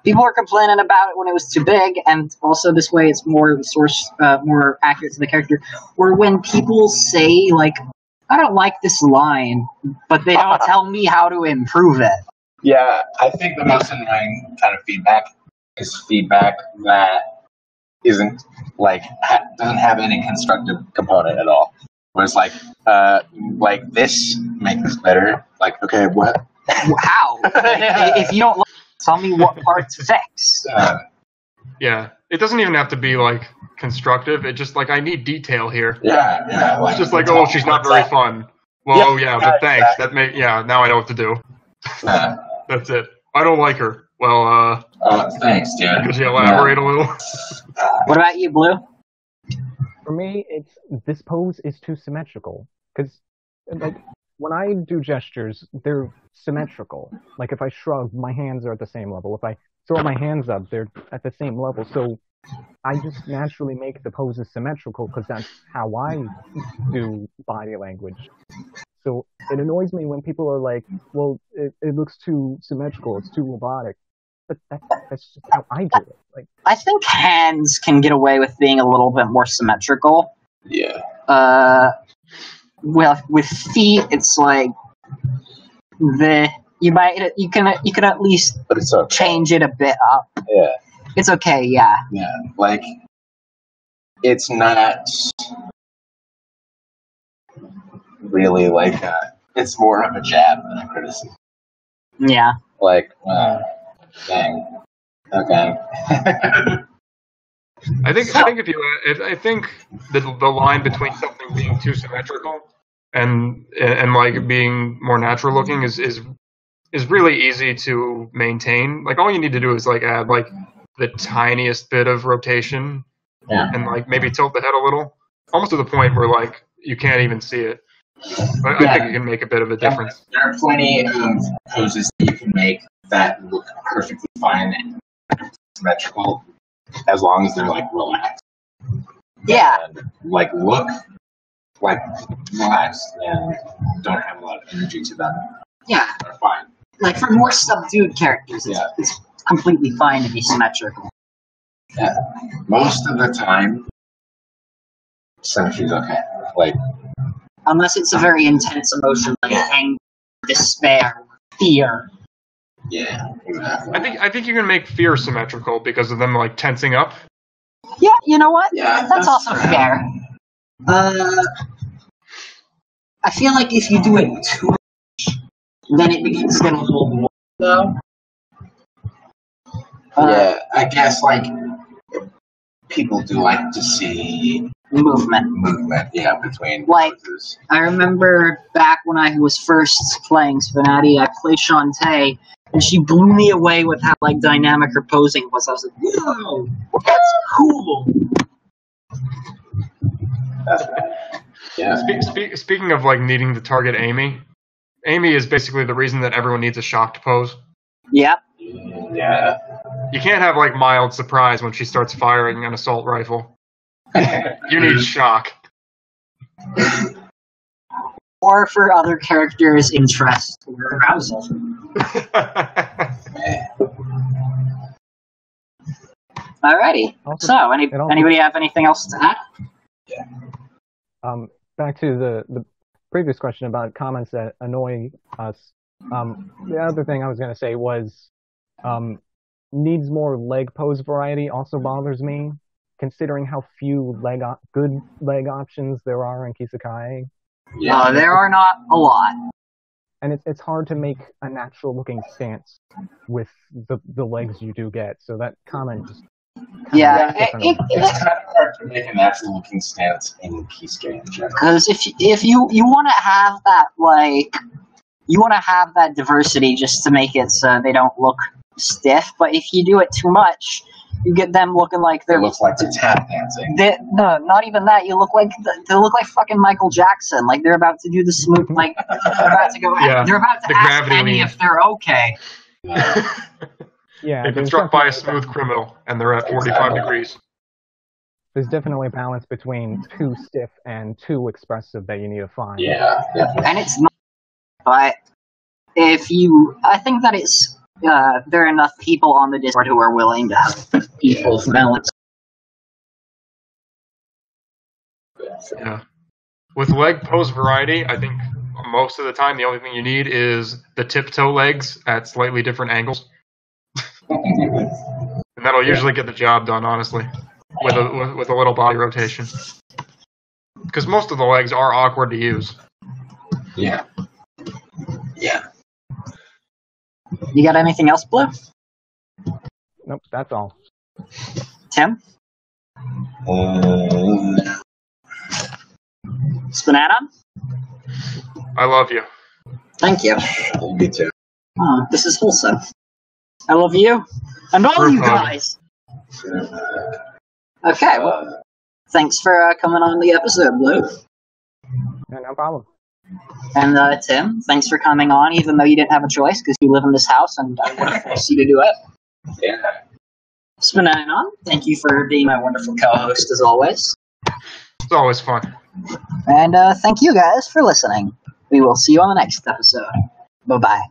people were complaining about it when it was too big, and also this way it's more more accurate to the character. Or when people say, like, I don't like this line, but they don't tell me how to improve it. Yeah, I think the most annoying kind of feedback is feedback that isn't, like, doesn't have any constructive component at all. Where it's like this, make this better. Like, okay, what? How? If you don't like it, tell me what part to fix. Yeah, it doesn't even have to be, like, constructive. It just, like, I need detail here. Yeah. It's just like, oh, she's not very fun. Well, yeah, but thanks. Now I know what to do. That's it. I don't like her. Well, thanks, dude. could you elaborate a little? What about you, Blue? For me, it's this pose is too symmetrical. Because, like, when I do gestures, they're symmetrical. Like, if I shrug, my hands are at the same level. If I throw my hands up, they're at the same level. So I just naturally make the poses symmetrical because that's how I do body language. So it annoys me when people are like, well, it looks too symmetrical, it's too robotic. But that's just how I do it. Like, I think hands can get away with being a little bit more symmetrical. Yeah. Well, with feet, it's like you can at least But it's okay. change it a bit up. Yeah. It's okay, yeah. Yeah. Like, it's not really like it's more of a jab than a criticism. Yeah. Like, dang. Okay. I think the line between something being too symmetrical and like being more natural looking is really easy to maintain. Like, all you need to do is, like, add, like, the tiniest bit of rotation, and, like, maybe tilt the head a little, almost to the point where, like, you can't even see it. I think it can make a bit of a difference. There are plenty of poses that you can make that look perfectly fine and symmetrical, as long as they're, like, relaxed. Yeah. And, like, look like relaxed and don't have a lot of energy to them. Yeah. They're fine. Like, for more subdued characters, it's completely fine to be symmetrical. Yeah. Most of the time, symmetry's okay. Like, Unless it's a very intense emotion, like anger, despair, fear. yeah, exactly. I think you can make fear symmetrical because of them, like, tensing up. Yeah, you know what? Yeah, that's also fair. fair. I feel like if you do it too much, then it begins to get a little more, though. Yeah, I guess, like, people do like to see movement. Yeah, between Like- poses. I remember back when I was first playing SPNatI, I played Shantae, and she blew me away with how like dynamic her posing was. I was like, whoa, that's cool. Yeah. Speaking of like needing to target Amy is basically the reason that everyone needs a shocked pose. Yep. Yeah. You can't have like mild surprise when she starts firing an assault rifle. You need shock. Or for other characters' interest or arousal. Alrighty. Also, So, it also- anybody have anything else to add? Back to the previous question about comments that annoy us. The other thing I was going to say was needs more leg pose variety also bothers me, considering how few good leg options there are in Kisekai. Yeah. There are not a lot. And it's hard to make a natural looking stance with the legs you do get. So that comment just Yeah, It's kind of hard to make a natural looking stance in Kisuke in general. because if you want to have that diversity just to make it so they don't look stiff, but if you do it too much, you get them looking like It they're looks like they're tap dancing. no, not even that. They look like fucking Michael Jackson. Like they're about to do the smooth, like they're about to go. Yeah, They're about to the ask gravity Penny lean. if they're okay. yeah. They've been there's struck by a definitely- smooth criminal, and they're at 45 degrees. There's definitely a balance between too stiff and too expressive that you need to find. Yeah. And it's not. But I think that it's there are enough people on the Discord who are willing to have people's balance. Yeah. With leg pose variety, I think most of the time the only thing you need is the tiptoe legs at slightly different angles, and that'll usually get the job done. Honestly, with a little body rotation, because most of the legs are awkward to use. Yeah. You got anything else, Blue? Nope, that's all. Tim? Um, SPNatI? I love you. Thank you. me too. Oh, this is wholesome. I love you. And all Group you hug. guys. Okay, well, thanks for coming on the episode, Blue. Yeah, no problem. And Tim, thanks for coming on, even though you didn't have a choice because you live in this house and I would have forced you to do it. Yeah. SPNatI, thank you for being my wonderful co-host as always. It's always fun. And thank you guys for listening. We will see you on the next episode. Bye-bye.